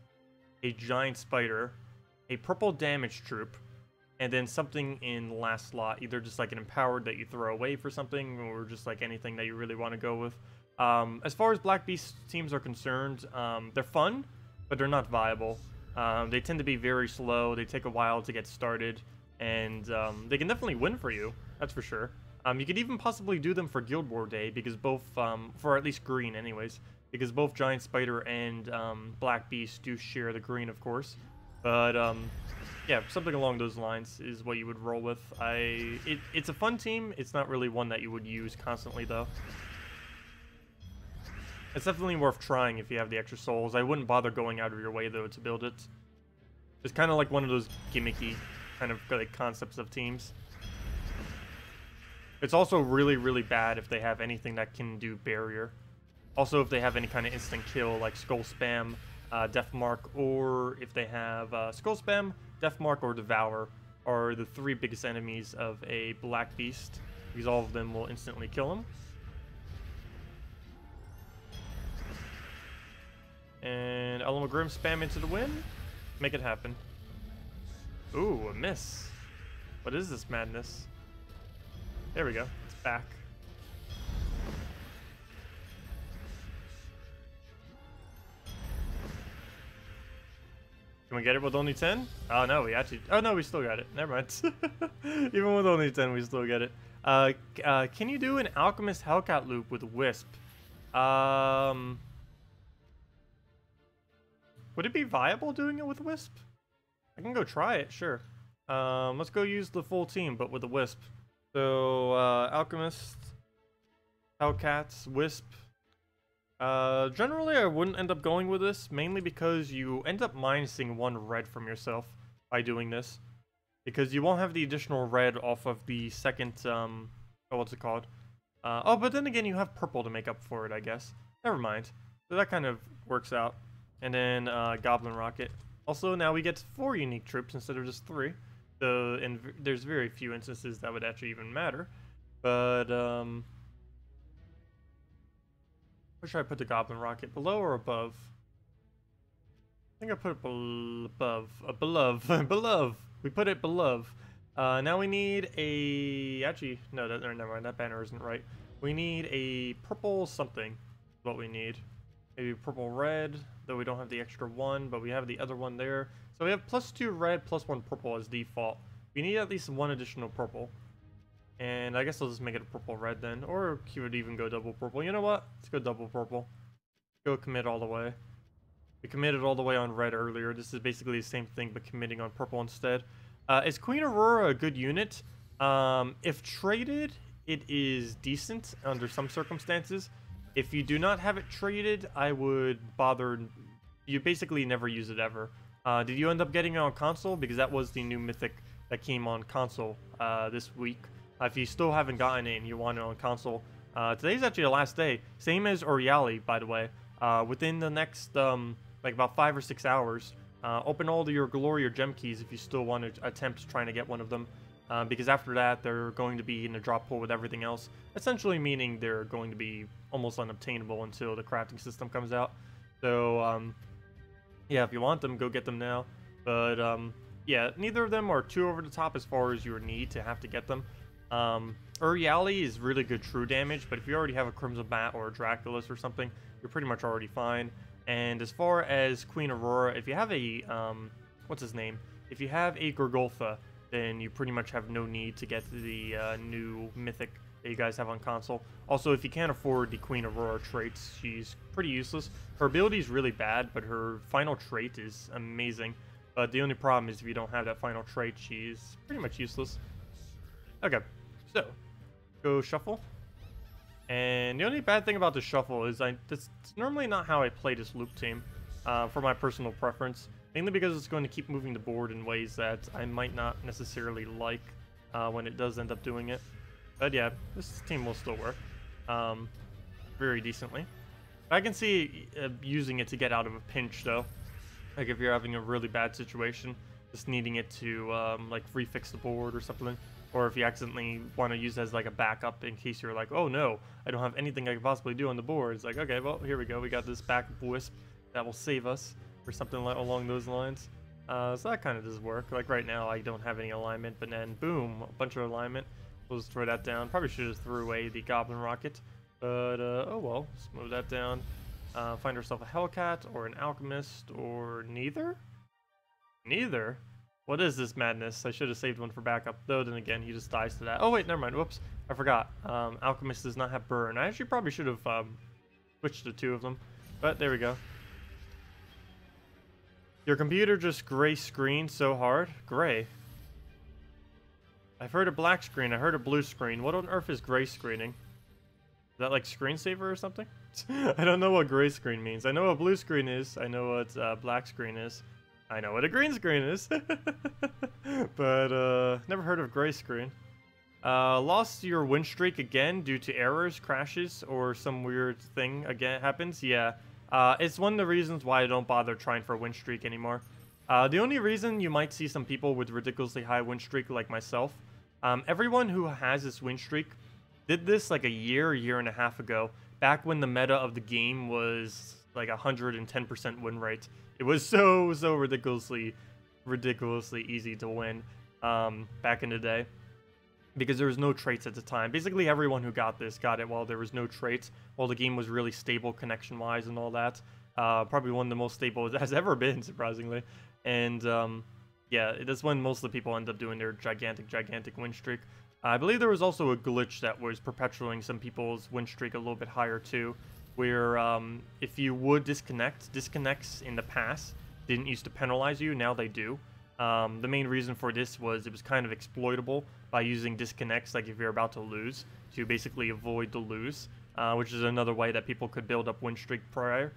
a Giant Spider, a purple damage troop, and then something in the last slot, either just like an empowered that you throw away for something, or just like anything that you really want to go with. As far as Black Beast teams are concerned, they're fun, but they're not viable. They tend to be very slow, they take a while to get started, and they can definitely win for you, that's for sure. You could even possibly do them for Guild War Day, because both, for at least green anyways, because both Giant Spider and Black Beast do share the green, of course. But, yeah, something along those lines is what you would roll with. It's a fun team, it's not really one that you would use constantly, though. It's definitely worth trying if you have the extra souls. I wouldn't bother going out of your way, though, to build it. It's kind of like one of those gimmicky kind of like concepts of teams. It's also really, really bad if they have anything that can do barrier. Also, if they have any kind of instant kill, like Skull Spam, Death Mark, or if they have Skull Spam, Death Mark, or Devour, are the 3 biggest enemies of a Black Beast, because all of them will instantly kill him. And Element Grim spam into the wind. Make it happen. Ooh, a miss. What is this madness? There we go. It's back. Can we get it with only 10? Oh no, we actually... Oh no, we still got it. Never mind. Even with only 10, we still get it. Can you do an Alchemist Hellcat loop with Wisp? Would it be viable doing it with Wisp? I can go try it, sure. Let's go use the full team, but with the Wisp. So, Alchemist, Hellcats, Wisp. Generally, I wouldn't end up going with this, mainly because you end up minusing 1 red from yourself by doing this. Because you won't have the additional red off of the second, oh, what's it called? Oh, but then again, you have purple to make up for it, I guess. Never mind. So that kind of works out. And then Goblin Rocket. Also, now we get 4 unique troops instead of just 3. So, and there's very few instances that would actually even matter. But, where should I put the Goblin Rocket? Below or above? I think I put it above. Below. We put it below. Now we need a... Actually, no, never mind. That banner isn't right. We need a purple something. Is what we need. Maybe purple red, though we don't have the extra 1, but we have the other one there. So we have +2 red, +1 purple as default. We need at least 1 additional purple. And I guess I'll just make it a purple red then. Or you would even go double purple. You know what? Let's go double purple. Go commit all the way. We committed all the way on red earlier. This is basically the same thing, but committing on purple instead. Is Queen Aurora a good unit? If traded, it is decent under some circumstances. If you do not have it traded, I would bother... You basically never use it ever. Did you end up getting it on console? Because that was the new mythic that came on console this week. If you still haven't gotten it and you want it on console, today's actually the last day. Same as Oriali, by the way. Within the next, like about 5 or 6 hours, open all of your Glory or Gem keys if you still want to attempt trying to get one of them. Because after that, they're going to be in a drop pool with everything else. Essentially meaning they're going to be almost unobtainable until the crafting system comes out. So, yeah, if you want them, go get them now. But, yeah, neither of them are too over the top as far as your need to have to get them. Uriali is really good true damage, but if you already have a Crimson Bat or a Draculus or something, you're pretty much already fine. And as far as Queen Aurora, if you have a, what's his name? If you have a Gorgolfa, then you pretty much have no need to get the new mythic that you guys have on console. Also, if you can't afford the Queen Aurora traits, she's pretty useless. Her ability is really bad, but her final trait is amazing. But the only problem is if you don't have that final trait, she's pretty much useless. Okay, so go shuffle. And the only bad thing about the shuffle is that's normally not how I play this loop team, for my personal preference. Mainly because it's going to keep moving the board in ways that I might not necessarily like when it does end up doing it. But yeah, this team will still work very decently. I can see using it to get out of a pinch though. Like if you're having a really bad situation, just needing it to like refix the board or something. Or if you accidentally want to use it as like a backup in case you're like, oh no, I don't have anything I can possibly do on the board. It's like, okay, well, here we go. We got this backup Wisp that will save us. Or something along those lines. So that kind of does work. Like right now, I don't have any alignment, but then boom, a bunch of alignment. We'll just throw that down. Probably should have threw away the Goblin Rocket, but oh well. Just move that down. Find ourselves a Hellcat or an Alchemist or neither. Neither. What is this madness? I should have saved one for backup. Though then again, he just dies to that. Oh wait, never mind. Whoops, I forgot. Alchemist does not have burn. I actually probably should have switched the 2 of them, but there we go. Your computer just gray screened so hard. Gray. I've heard a black screen. I heard a blue screen. What on earth is gray screening? Is that like screensaver or something? I don't know what gray screen means. I know what blue screen is. I know what black screen is. I know what a green screen is. But never heard of gray screen. Lost your win streak again due to errors, crashes, or some weird thing again happens. Yeah, it's one of the reasons why I don't bother trying for a win streak anymore. The only reason you might see some people with ridiculously high win streak like myself, everyone who has this win streak did this like a year and a half ago, back when the meta of the game was like 110% win rate. It was so ridiculously easy to win back in the day, because there was no traits at the time. Basically, everyone who got this got it while there was no traits, while the game was really stable connection-wise and all that. Probably one of the most stable it has ever been, surprisingly. And yeah, that's when most of the people end up doing their gigantic win streak. I believe there was also a glitch that was perpetuating some people's win streak a little bit higher too, where if you would disconnects in the past didn't used to penalize you, now they do. The main reason for this was it was kind of exploitable by using disconnects, like if you're about to lose, to basically avoid the lose, which is another way that people could build up win streak prior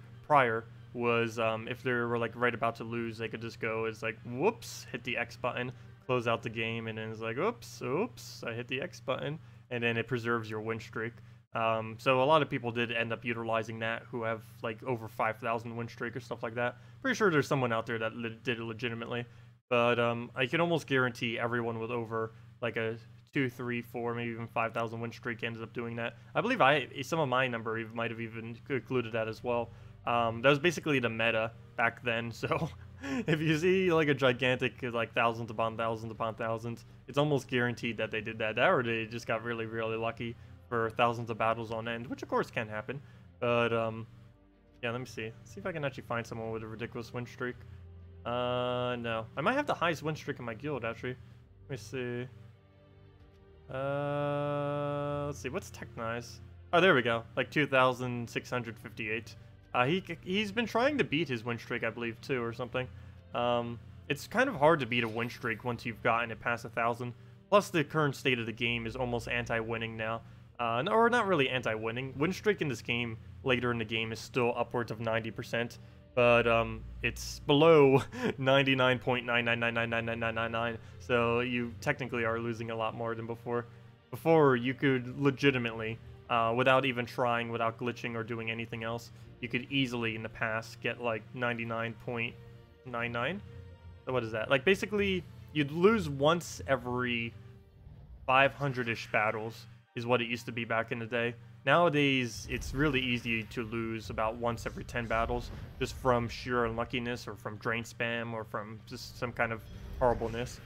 was if they were like right about to lose, they could just go as like, whoops, hit the X button, close out the game, and then it's like, oops, I hit the X button, and then it preserves your win streak. So a lot of people did end up utilizing that who have like over 5,000 win streak or stuff like that. Pretty sure there's someone out there that did it legitimately. But I can almost guarantee everyone with over like a 2, 3, 4, maybe even 5,000 win streak ended up doing that. I believe some of my number might have even included that as well. That was basically the meta back then. So if you see like a gigantic like thousands upon thousands, it's almost guaranteed that they did that. Or they just got really lucky for thousands of battles on end, which of course can happen. But yeah, let me see. Let's see if I can actually find someone with a ridiculous win streak. No. I might have the highest win streak in my guild, actually. Let me see. Let's see. What's Technize? Oh, there we go. Like 2,658. He's been trying to beat his win streak, I believe, too, or something. It's kind of hard to beat a win streak once you've gotten it past 1,000. Plus, the current state of the game is almost anti-winning now. Or not really anti-winning. Win streak in this game, later in the game, is still upwards of 90%. But it's below 99.999999999, so you technically are losing a lot more than before. Before, you could legitimately, without even trying, without glitching or doing anything else, you could easily, in the past, get like 99.99. So what is that? Like, basically, you'd lose once every 500-ish battles, is what it used to be back in the day. Nowadays, it's really easy to lose about once every 10 battles, just from sheer unluckiness, or from drain spam, or from just some kind of horribleness.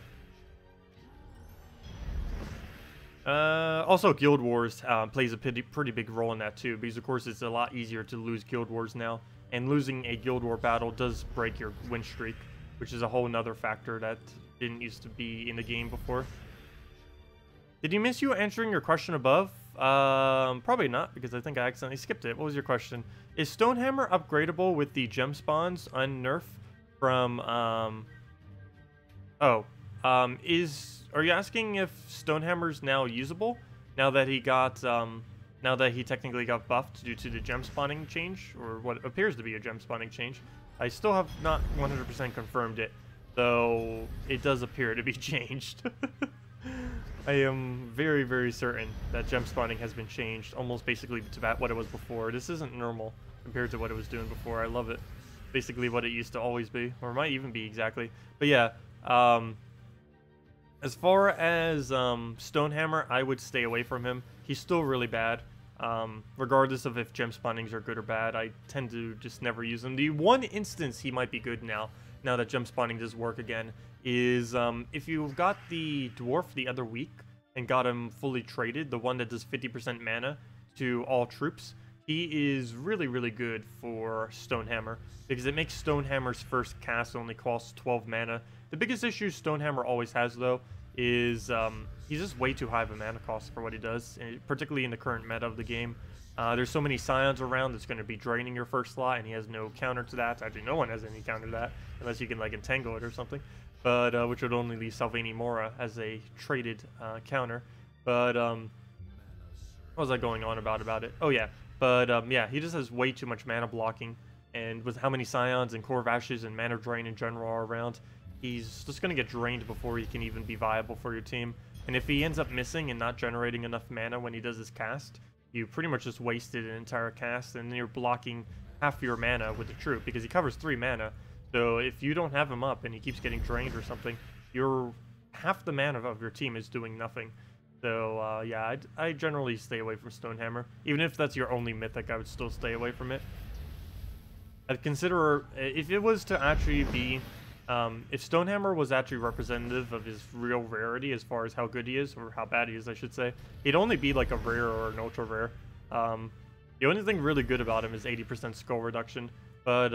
Also, Guild Wars plays a pretty big role in that too, because of course it's a lot easier to lose Guild Wars now, and losing a Guild War battle does break your win streak, which is a whole nother factor that didn't used to be in the game before. Did you miss you answering your question above? Probably not, because I think I accidentally skipped it. What was your question? Is Stonehammer upgradable with the gem spawns unnerf from, are you asking if Stonehammer's now usable? Now that he got, now that he technically got buffed due to the gem spawning change, or what appears to be a gem spawning change. I still have not 100% confirmed it, though it does appear to be changed. I am very certain that gem spawning has been changed, almost basically to what it was before. This isn't normal compared to what it was doing before. I love it. Basically what it used to always be, or it might even be exactly. But yeah, as far as Stonehammer, I would stay away from him. He's still really bad. Regardless of if gem spawnings are good or bad, I tend to just never use him. The one instance he might be good now that gem spawning does work again, is if you got the dwarf the other week and got him fully traded, the one that does 50% mana to all troops, he is really good for Stonehammer, because it makes Stonehammer's first cast only cost 12 mana. The biggest issue Stonehammer always has, though, is he's just way too high of a mana cost for what he does, particularly in the current meta of the game. There's so many Scions around that's going to be draining your first slot, and he has no counter to that. Actually, no one has any counter to that, unless you can like entangle it or something. But which would only leave Salvini Mora as a traded counter. But what was I going on about it? Oh yeah, but yeah, he just has way too much mana blocking, and with how many Scions and Corvashes and mana drain in general are around, he's just going to get drained before he can even be viable for your team. And if he ends up missing and not generating enough mana when he does his cast, you pretty much just wasted an entire cast, and then you're blocking half your mana with the troop because he covers 3 mana. So if you don't have him up and he keeps getting drained or something, you're half the mana of your team is doing nothing. So yeah, I generally stay away from Stonehammer. Even if that's your only mythic, I would still stay away from it. I'd consider, if it was to actually be, if Stonehammer was actually representative of his real rarity as far as how good he is, or how bad he is, I should say, he'd only be like a rare or an ultra rare. The only thing really good about him is 80% skull reduction, but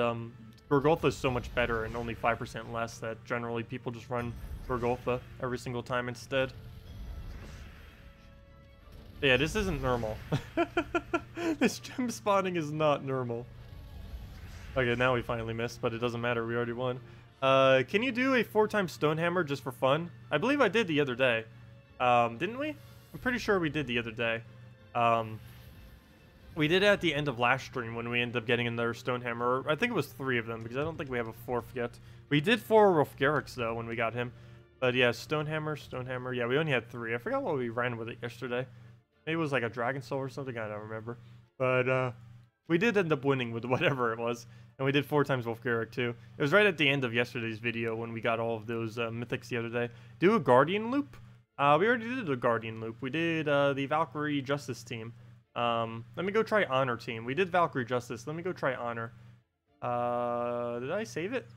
Golgotha is so much better and only 5% less that generally people just run Golgotha every single time instead. Yeah, this isn't normal. This gem spawning is not normal. Okay, now we finally missed, but it doesn't matter, we already won. Can you do a 4-time Stonehammer just for fun? I believe I did the other day. Didn't we? I'm pretty sure we did the other day. We did it at the end of last stream when we ended up getting another Stonehammer. I think it was 3 of them, because I don't think we have a 4th yet. We did 4 Rolfgarrick's, though, when we got him. But yeah, Stonehammer. Yeah, we only had 3. I forgot what we ran with it yesterday. Maybe it was like a Dragon Soul or something, I don't remember. But we did end up winning with whatever it was. And we did 4 times Wolfgarrick too. It was right at the end of yesterday's video when we got all of those mythics the other day. Do a Guardian loop? We already did a Guardian loop. We did the Valkyrie Justice team. Let me go try Honor team. We did Valkyrie Justice. Let me go try Honor. Did I save it?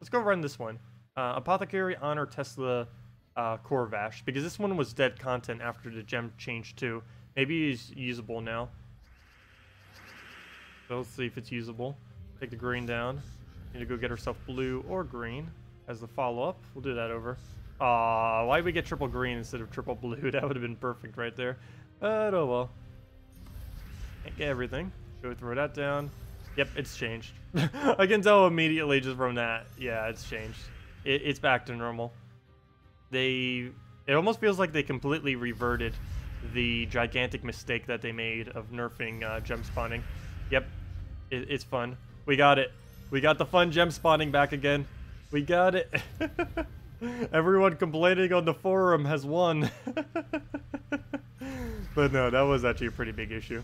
Let's go run this one. Apothecary, Honor, Tesla, Corvash. Because this one was dead content after the gem change too. Maybe he's usable now. So let's see if it's usable. Take the green down. Need to go get herself blue or green as the follow-up. We'll do that over. Aw, why did we get triple green instead of triple blue? That would have been perfect right there. But oh well. Can't get everything. Go throw that down. Yep, it's changed. I can tell immediately just from that. Yeah, it's changed. It's back to normal. It almost feels like they completely reverted the gigantic mistake that they made of nerfing gem spawning. Yep, it's fun. We got it. We got the fun gem spawning back again. We got it. Everyone complaining on the forum has won. But no, that was actually a pretty big issue.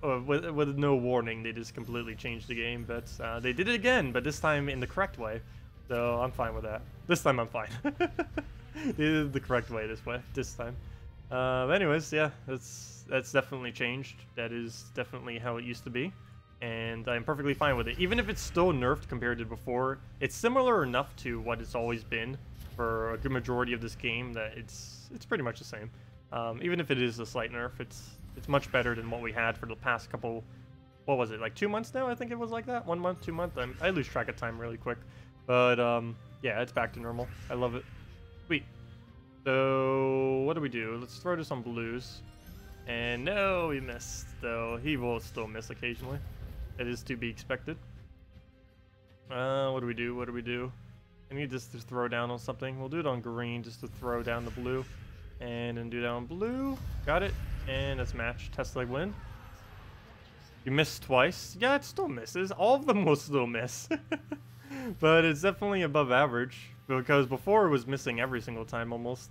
With no warning, they just completely changed the game. But they did it again, but this time in the correct way. So I'm fine with that. This time I'm fine. They did it the correct way this time. Anyways, yeah, that's definitely changed. That is definitely how it used to be. And I'm perfectly fine with it. Even if it's still nerfed compared to before, it's similar enough to what it's always been for a good majority of this game that it's pretty much the same. Even if it is a slight nerf, it's much better than what we had for the past couple, what was it, like 2 months now? I think it was like that. 1 month, 2 months. I lose track of time really quick. But yeah, it's back to normal. I love it. Sweet. So what do we do? Let's throw this on blues. And no, we missed. Though he will still miss occasionally. It is to be expected. What do we do? What do we do? I need this to throw down on something. We'll do it on green just to throw down the blue. And then do that on blue. Got it. And that's match. Test leg win. You missed twice. Yeah, it still misses. All of them will still miss. But it's definitely above average. Because before it was missing every single time almost.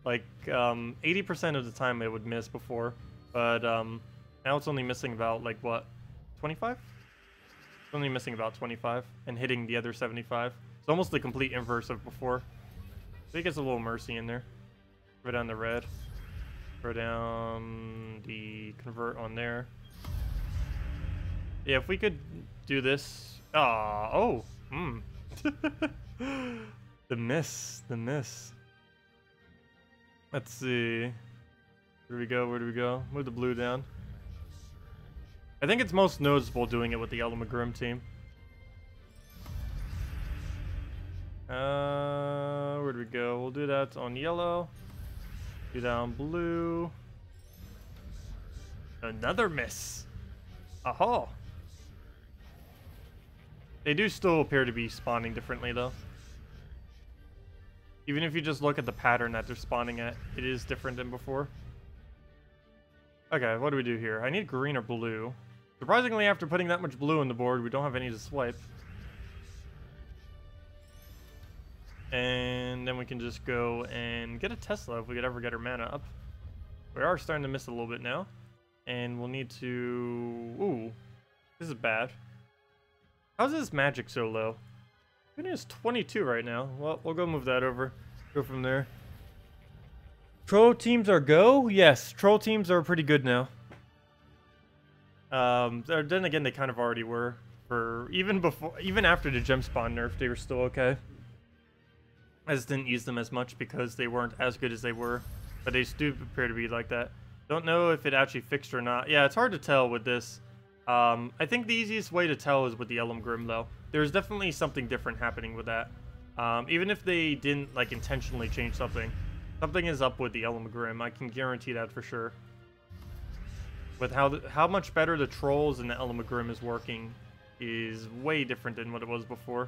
Like 80% of the time it would miss before. But now it's only missing about like what? 25? It's only missing about 25 and hitting the other 75. It's almost the complete inverse of before. So he gets a little mercy in there. Throw down the red. Throw down the convert on there. Yeah, if we could do this. Oh. The miss. Let's see. Where do we go? Where do we go? Move the blue down. I think it's most noticeable doing it with the Elamagrim team. Where do we go? We'll do that on yellow. Do that on blue. Another miss. Aha. They do still appear to be spawning differently though. Even if you just look at the pattern that they're spawning at, it is different than before. Okay, what do we do here? I need green or blue. Surprisingly, after putting that much blue on the board, we don't have any to swipe. And then we can just go and get a Tesla if we could ever get our mana up. We are starting to miss a little bit now. And we'll need to... Ooh, this is bad. How's this magic so low? It is 22 right now. Well, we'll go move that over. Go from there. Troll teams are go? Yes, troll teams are pretty good now. Then again, they kind of already were. Even after the gem spawn nerf, they were still okay. I just didn't use them as much because they weren't as good as they were. But they do appear to be like that. Don't know if it actually fixed or not. Yeah, it's hard to tell with this. I think the easiest way to tell is with the Elm Grim, though. There's definitely something different happening with that. Even if they didn't, like, intentionally change something. Something is up with the Elm Grim. I can guarantee that for sure. With how much better the Trolls and the Elm Grim is working is way different than what it was before.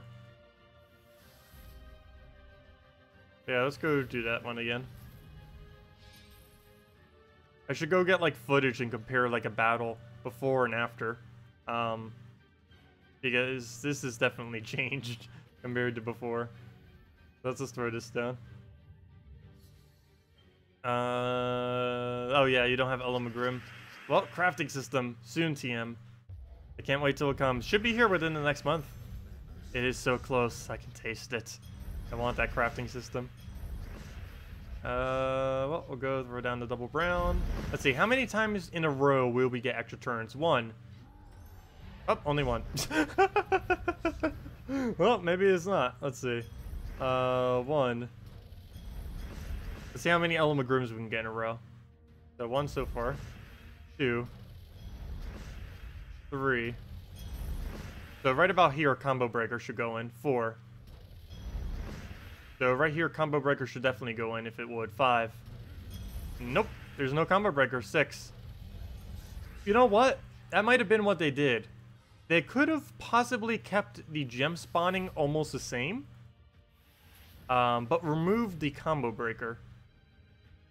Yeah, let's go do that one again. I should go get, like, footage and compare, like, a battle before and after. Because this has definitely changed compared to before. Let's just throw this down. Oh yeah, you don't have Elm Grim. Well, crafting system, soon TM. I can't wait till it comes. Should be here within the next month. It is so close, I can taste it. I want that crafting system. Well, we'll go throw down the double brown. Let's see, how many times in a row will we get extra turns? One. Oh, only one. Well, maybe it's not. Let's see. One. Let's see how many Elm Grims we can get in a row. So one so far. 2. 3. So right about here, Combo Breaker should go in. 4. So right here, Combo Breaker should definitely go in if it would. 5. Nope, there's no Combo Breaker. 6. You know what? That might have been what they did. They could have possibly kept the gem spawning almost the same. But removed the Combo Breaker.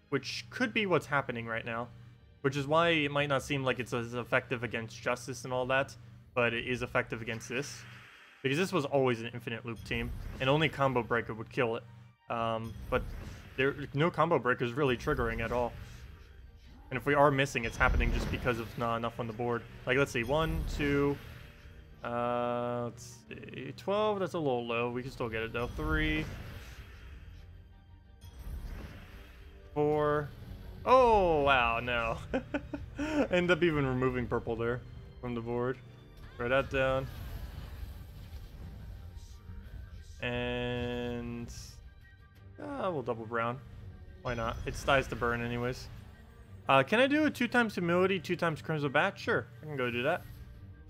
Which could be what's happening right now. Which is why it might not seem like it's as effective against Justice and all that. But it is effective against this. Because this was always an infinite loop team. And only Combo Breaker would kill it. But no Combo Breaker is really triggering at all. And if we are missing, it's happening just because of not enough on the board. Like, let's see. 1, 2... let's see. 12, that's a little low. We can still get it, though. 3... 4. Oh, wow, no. End up even removing purple there from the board. Throw that down. And... we'll double brown. Why not? It dies to burn anyways. Can I do a 2 times Humility, 2 times Crimson Bat? Sure, I can go do that.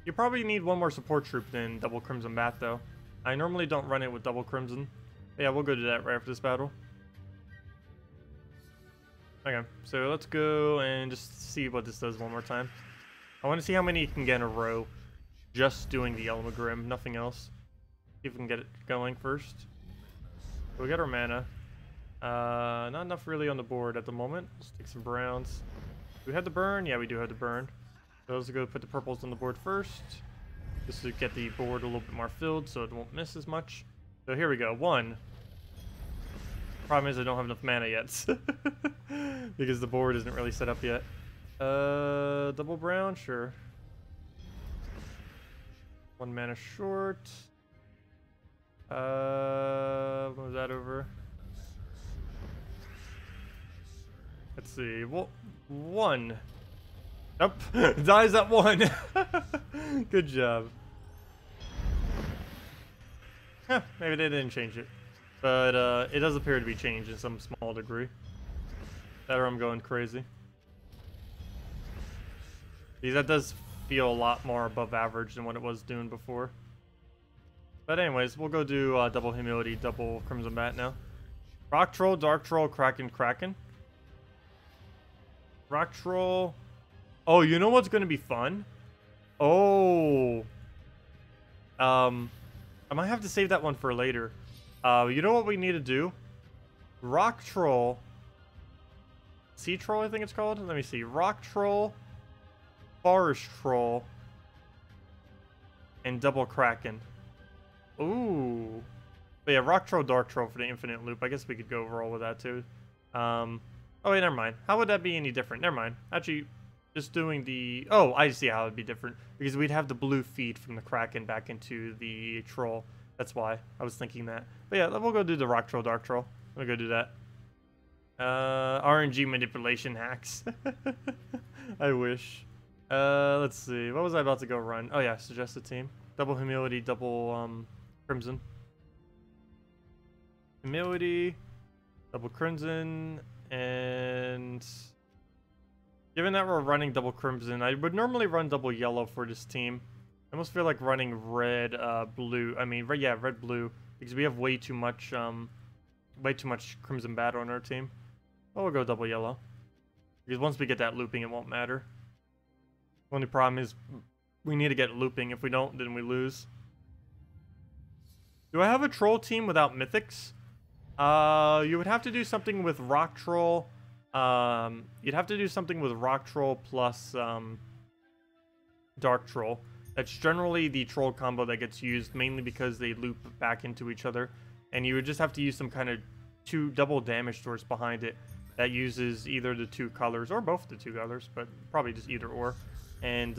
You probably need one more support troop than double Crimson Bat, though. I normally don't run it with double Crimson. But yeah, we'll go do that right after this battle. Okay, so let's go and just see what this does one more time. I want to see how many you can get in a row. Just doing the Elm Grim, nothing else. See if we can get it going first. So we got our mana. Not enough really on the board at the moment. Let's take some browns. Do we have the burn? Yeah, we do have the burn. So let's go put the purples on the board first. Just to get the board a little bit more filled so it won't miss as much. So here we go. 1. Problem is I don't have enough mana yet. Because the board isn't really set up yet. Double brown? Sure. 1 mana short. Move that over. Let's see. Well, 1. Nope. Dies at 1. Good job. Huh, maybe they didn't change it. But it does appear to be changed in some small degree. That or I'm going crazy. Because that does feel a lot more above average than what it was doing before. But anyways, we'll go do double Humility, double Crimson Bat now. Rock Troll, Dark Troll, Kraken, Kraken. Rock Troll. Oh, you know what's going to be fun? Oh. I might have to save that one for later. You know what we need to do? Rock Troll. Sea Troll, I think it's called. Let me see. Rock Troll. Forest Troll. And double Kraken. Ooh. But yeah, Rock Troll, Dark Troll for the infinite loop. I guess we could go roll with that too. Oh wait, never mind. How would that be any different? Never mind. Actually, just doing the... Oh, I see how it would be different. Because we'd have the blue feed from the Kraken back into the Troll. That's why I was thinking that. But yeah, we'll go do the Rock Troll, Dark Troll. We'll go do that. RNG manipulation hacks. I wish. Let's see. What was I about to go run? Oh yeah, suggest a team. Double humility, double crimson. Humility, double crimson, and given that we're running double crimson, I would normally run double yellow for this team. I almost feel like running red, blue. I mean, yeah, red, blue, because we have way too much crimson battle on our team. Well, we'll go double yellow, because once we get that looping, it won't matter. The only problem is we need to get looping. If we don't, then we lose. Do I have a troll team without mythics? You would have to do something with Rock Troll. You'd have to do something with Rock Troll plus Dark Troll. That's generally the troll combo that gets used, mainly because they loop back into each other. And you would just have to use some kind of double damage source behind it that uses either the two colors or both the two colors, but probably just either or. And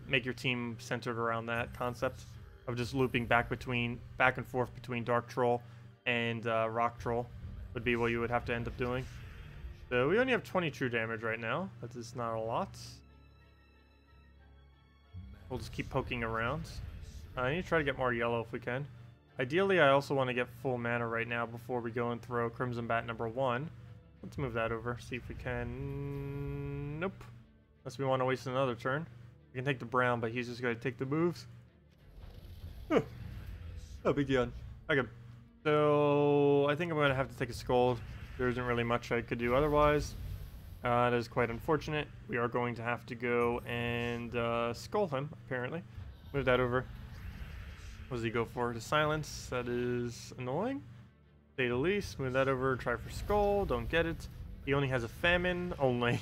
make your team centered around that concept of just looping back and forth between Dark Troll and Rock Troll would be what you would have to end up doing. So we only have 20 true damage right now. That is not a lot. We'll just keep poking around. I need to try to get more yellow if we can. Ideally, I also want to get full mana right now before we go and throw Crimson Bat number 1. Let's move that over, see if we can... Nope. Unless we want to waste another turn. We can take the brown, but he's just going to take the moves. Oh, big yawn. Okay. So, I think I'm going to have to take a Scold. There isn't really much I could do otherwise. That is quite unfortunate. We are going to have to go and Skull him, apparently. Move that over. What does he go for? To silence. That is annoying. Say the least. Move that over. Try for Skull. Don't get it. He only has a Famine. Only.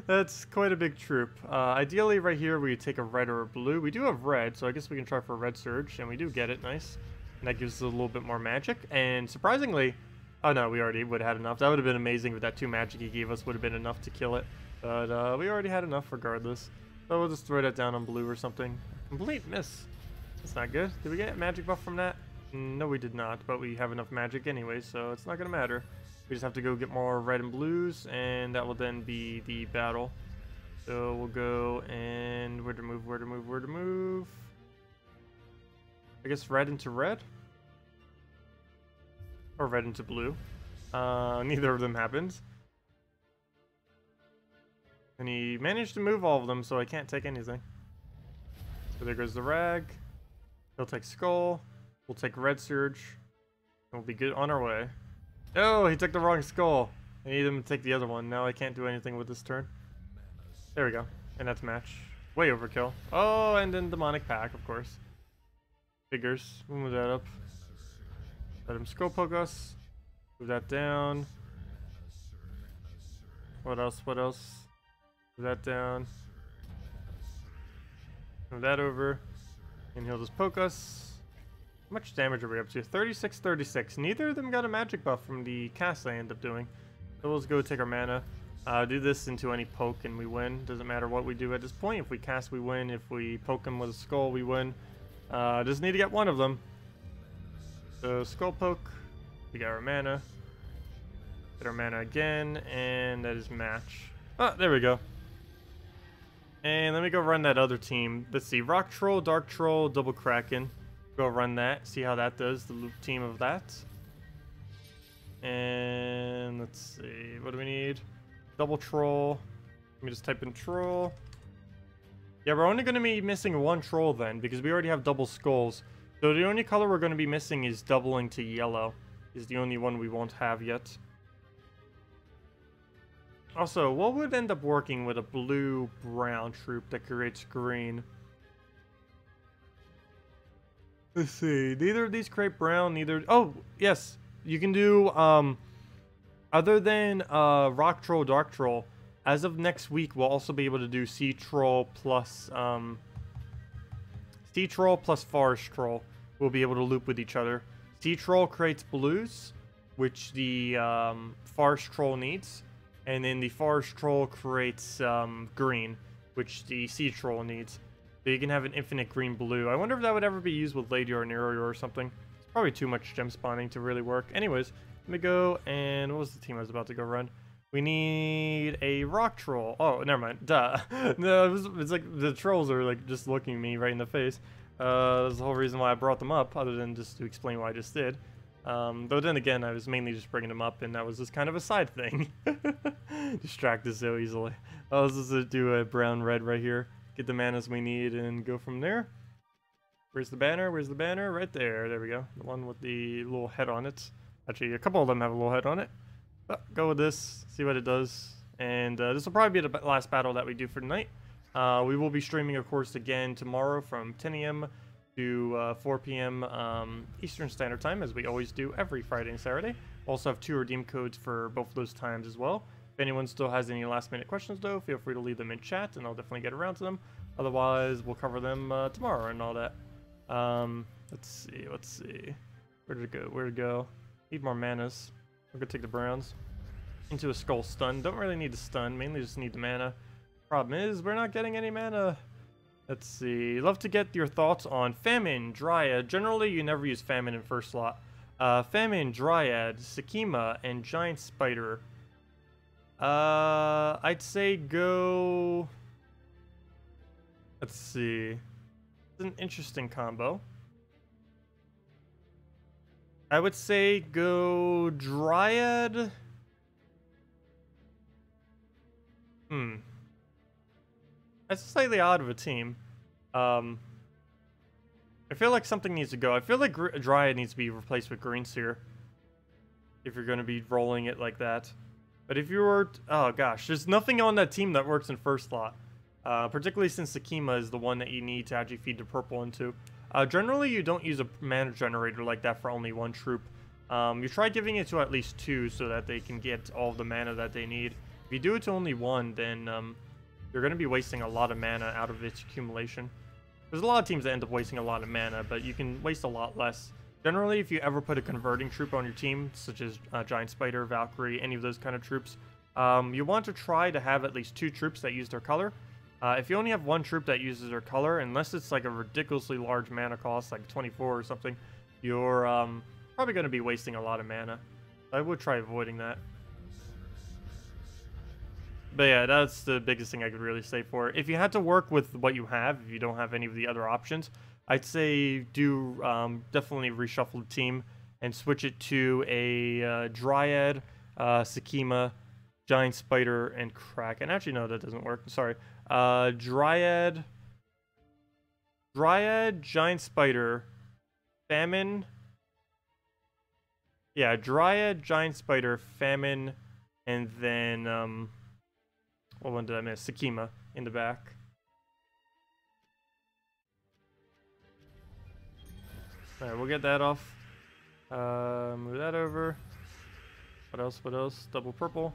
That's quite a big troop. Ideally, right here, we take a red or a blue. We do have red, so I guess we can try for a Red Surge, and we do get it. Nice. And that gives us a little bit more magic. And surprisingly... Oh no, we already would have had enough. That would have been amazing if that 2 magic he gave us would have been enough to kill it. But we already had enough regardless. So we'll just throw that down on blue or something. Complete miss. That's not good. Did we get a magic buff from that? No, we did not. But we have enough magic anyway, so it's not going to matter. We just have to go get more red and blues, and that will then be the battle. So we'll go and... Where to move, where to move, where to move? I guess red into red? Or red into blue. Neither of them happens. And he managed to move all of them, so I can't take anything. So there goes the rag. He'll take Skull. We'll take Red Surge. And we'll be good on our way. Oh, he took the wrong Skull. I need him to take the other one. Now I can't do anything with this turn. There we go. And that's match. Way overkill. Oh, and then Demonic Pack, of course. Figures. We'll move that up. Let him Skull poke us. Move that down. What else? What else? Move that down. Move that over. And he'll just poke us. How much damage are we up to? 36, 36. Neither of them got a magic buff from the cast I end up doing. So we'll just go take our mana. Do this into any poke and we win. Doesn't matter what we do at this point. If we cast, we win. If we poke him with a Skull, we win. Just need to get one of them. So Skull poke, we got our mana, get our mana again, and that is match. Oh, there we go. And let me go run that other team. Let's see, Rock Troll, Dark Troll, Double Kraken. Go run that, see how that does, the loop team of that. And let's see, what do we need? Double Troll. Let me just type in Troll. Yeah, we're only going to be missing 1 Troll then, because we already have double Skulls. So the only color we're going to be missing is doubling to yellow. Is the only one we won't have yet. Also, what would end up working with a blue-brown troop that creates green? Let's see. Neither of these create brown, neither... Oh, yes. You can do, other than Rock Troll, Dark Troll, as of next week, we'll also be able to do Sea Troll plus, Sea Troll plus Forest Troll. We'll be able to loop with each other. Sea Troll creates blues, which the Forest Troll needs. And then the Forest Troll creates green, which the Sea Troll needs. So you can have an infinite green-blue. I wonder if that would ever be used with Lady or Nero or something. It's probably too much gem spawning to really work. Anyways, let me go, and what was the team I was about to go run? We need a rock troll. Oh, never mind. Duh. No, it's like the trolls are like just looking me right in the face. That's the whole reason why I brought them up, other than just to explain what I just did. Though then again, I was mainly just bringing them up, and that was just kind of a side thing. Distracted so easily. Let's just do a brown-red right here. Get the manas we need and go from there. Where's the banner? Where's the banner? Right there. There we go. The one with the little head on it. Actually, a couple of them have a little head on it. But go with this. See what it does. And this will probably be the last battle that we do for tonight. We will be streaming, of course, again tomorrow from 10 a.m. to 4 p.m. Eastern Standard Time, as we always do every Friday and Saturday. We'll also have 2 redeem codes for both of those times as well. If anyone still has any last-minute questions, though, feel free to leave them in chat, and I'll definitely get around to them. Otherwise, we'll cover them tomorrow and all that. Let's see. Where did it go? Where did it go? Need more manas. We're gonna take the Browns. Into a Skull Stun. Don't really need the stun, mainly just need the mana. Problem is, we're not getting any mana. Let's see. Love to get your thoughts on Famine, Dryad. Generally, you never use Famine in first slot. Famine, Dryad, Sakima, and Giant Spider. I'd say go... Let's see. It's an interesting combo. I would say go Dryad. That's slightly odd of a team. I feel like something needs to go. I feel like Dryad needs to be replaced with Greenseer if you're going to be rolling it like that. But if you were... Oh, gosh. There's nothing on that team that works in first slot. Particularly since Sakima is the one that you need to actually feed the purple into. Generally, you don't use a mana generator like that for only one troop. You try giving it to at least 2 so that they can get all of the mana that they need. If you do it to only 1, then you're going to be wasting a lot of mana out of its accumulation. There's a lot of teams that end up wasting a lot of mana, but you can waste a lot less. Generally, if you ever put a converting troop on your team, such as Giant Spider, Valkyrie, any of those kind of troops, you want to try to have at least 2 troops that use their color. If you only have 1 troop that uses their color, unless it's like a ridiculously large mana cost, like 24 or something, you're probably going to be wasting a lot of mana. I would try avoiding that. But yeah, that's the biggest thing I could really say for it. If you had to work with what you have, if you don't have any of the other options, I'd say do definitely reshuffle the team and switch it to a Dryad, Sakima, Giant Spider, and Kraken. Actually, no, that doesn't work. Sorry. Dryad, Giant Spider, Famine. Yeah, Dryad, Giant Spider, Famine, and then what one did I miss? Sakima in the back. Alright, we'll get that off. Move that over. What else? What else? Double purple.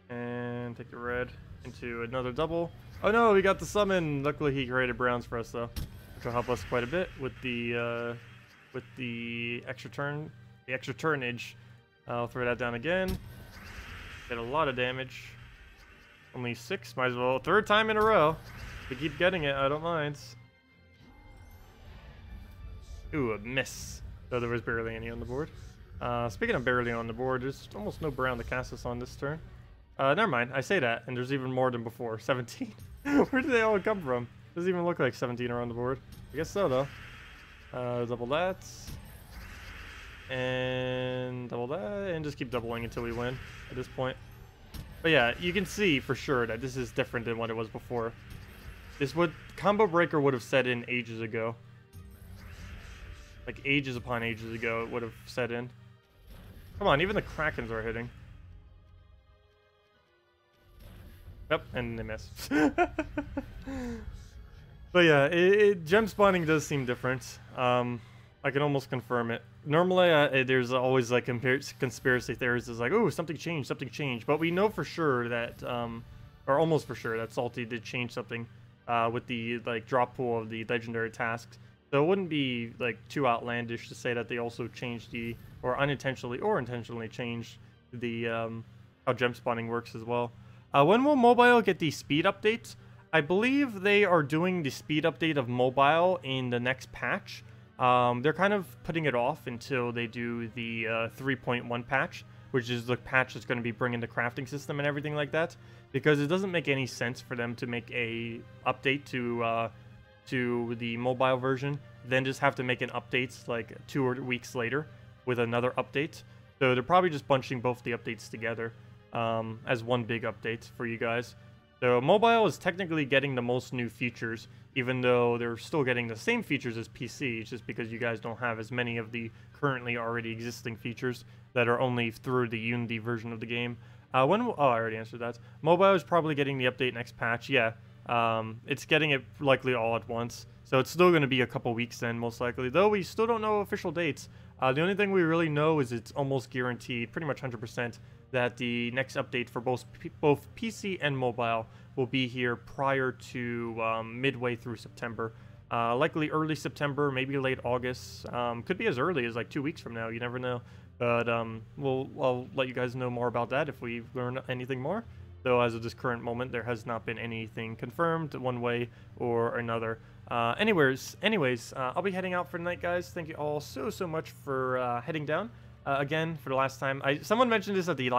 And take the red into another double. Oh no, we got the summon. Luckily he created browns for us though, which will help us quite a bit with the extra turn, the extra turnage. I'll throw that down again. Get a lot of damage. Only 6, might as well. 3rd time in a row. If we keep getting it, I don't mind. Ooh, a miss. Though there was barely any on the board. Speaking of barely on the board, there's almost no brown to cast us on this turn. Never mind, I say that, and there's even more than before. 17. Where did they all come from? Doesn't even look like 17 are on the board. I guess so, though. Double that. And double that, and just keep doubling until we win at this point. But yeah, you can see for sure that this is different than what it was before. This would Combo Breaker would have set in ages ago. Like ages upon ages ago it would have set in. Come on, even the Krakens are hitting. Yep, and they miss. But yeah, gem spawning does seem different. I can almost confirm it. Normally, there's always like conspiracy theories. It's like, oh, something changed. But we know for sure that, or almost for sure, that Salty did change something with the like drop pool of the legendary tasks. So it wouldn't be like too outlandish to say that they also changed or unintentionally or intentionally changed the how gem spawning works as well. When will mobile get the speed updates? I believe they are doing the speed update of mobile in the next patch. They're kind of putting it off until they do the 3.1 patch, which is the patch that's going to be bringing the crafting system and everything like that, because it doesn't make any sense for them to make a update to the mobile version, then just have to make an update like 2 weeks later with another update. So they're probably just bunching both the updates together as one big update for you guys. So mobile is technically getting the most new features, even though they're still getting the same features as PC, just because you guys don't have as many of the currently already existing features that are only through the Unity version of the game. Oh, I already answered that. Mobile is probably getting the update next patch, yeah. It's getting it likely all at once, so it's still going to be a couple weeks then, most likely, though we still don't know official dates. The only thing we really know is it's almost guaranteed, pretty much 100%, that the next update for both PC and mobile will be here prior to midway through September. Likely early September, maybe late August. Could be as early as like 2 weeks from now, you never know. But I'll let you guys know more about that if we learn anything more. Though as of this current moment, there has not been anything confirmed one way or another. Anyways, I'll be heading out for tonight, guys. Thank you all so much for heading down. Again, for the last time, someone mentioned this at the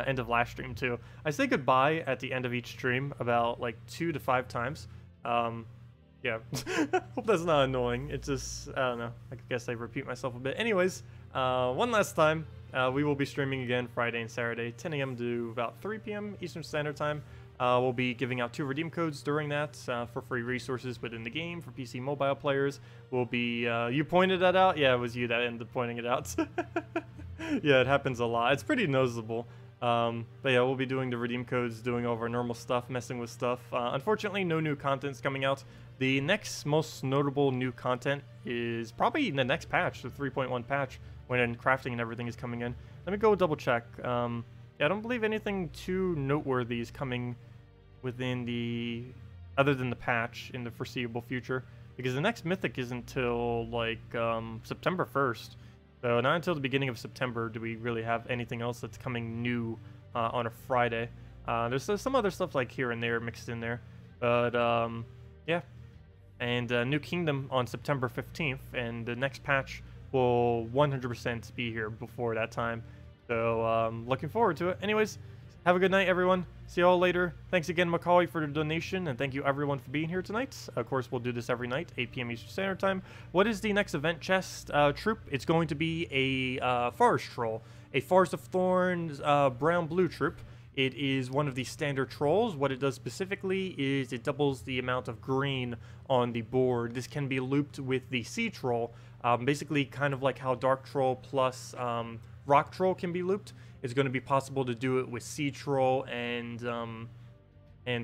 end of last stream too. I say goodbye at the end of each stream about like 2 to 5 times. Yeah, hope that's not annoying. It's just, I don't know, I guess I repeat myself a bit. Anyways, one last time, we will be streaming again Friday and Saturday, 10 a.m. to about 3 p.m. Eastern Standard Time. We'll be giving out 2 redeem codes during that for free resources within the game for PC mobile players. We'll be, you pointed that out? Yeah, it was you that ended up pointing it out. Yeah, it happens a lot. It's pretty noticeable. But yeah, we'll be doing the redeem codes, doing all of our normal stuff, messing with stuff. Unfortunately, no new content's coming out. The next most notable new content is probably in the next patch, the 3.1 patch, when crafting and everything is coming in. Let me go double check. Yeah, I don't believe anything too noteworthy is coming within the, other than the patch, in the foreseeable future, because the next mythic isn't till like September 1st. So not until the beginning of September do we really have anything else that's coming new on a Friday. There's some other stuff like here and there mixed in there, but yeah. And New Kingdom on September 15th, and the next patch will 100% be here before that time. So looking forward to it. Anyways, have a good night, everyone. See you all later. Thanks again, Macaulay, for the donation, and thank you everyone for being here tonight. Of course, we'll do this every night, 8 p.m. Eastern Standard Time. What is the next event chest troop? It's going to be a forest troll, a Forest of Thorns brown-blue troop. It is one of the standard trolls. What it does specifically is it doubles the amount of green on the board. This can be looped with the sea troll, basically kind of like how dark troll plus rock troll can be looped. It's going to be possible to do it with sea troll and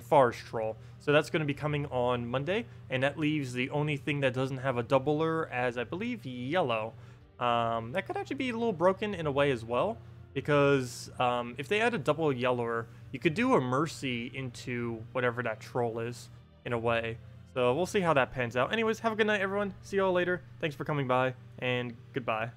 forest troll. So that's going to be coming on Monday, and that leaves the only thing that doesn't have a doubler as, I believe, yellow. That could actually be a little broken in a way as well, because if they add a double yeller, you could do a mercy into whatever that troll is in a way. So we'll see how that pans out. Anyways, have a good night, everyone. See you all later. Thanks for coming by, and goodbye.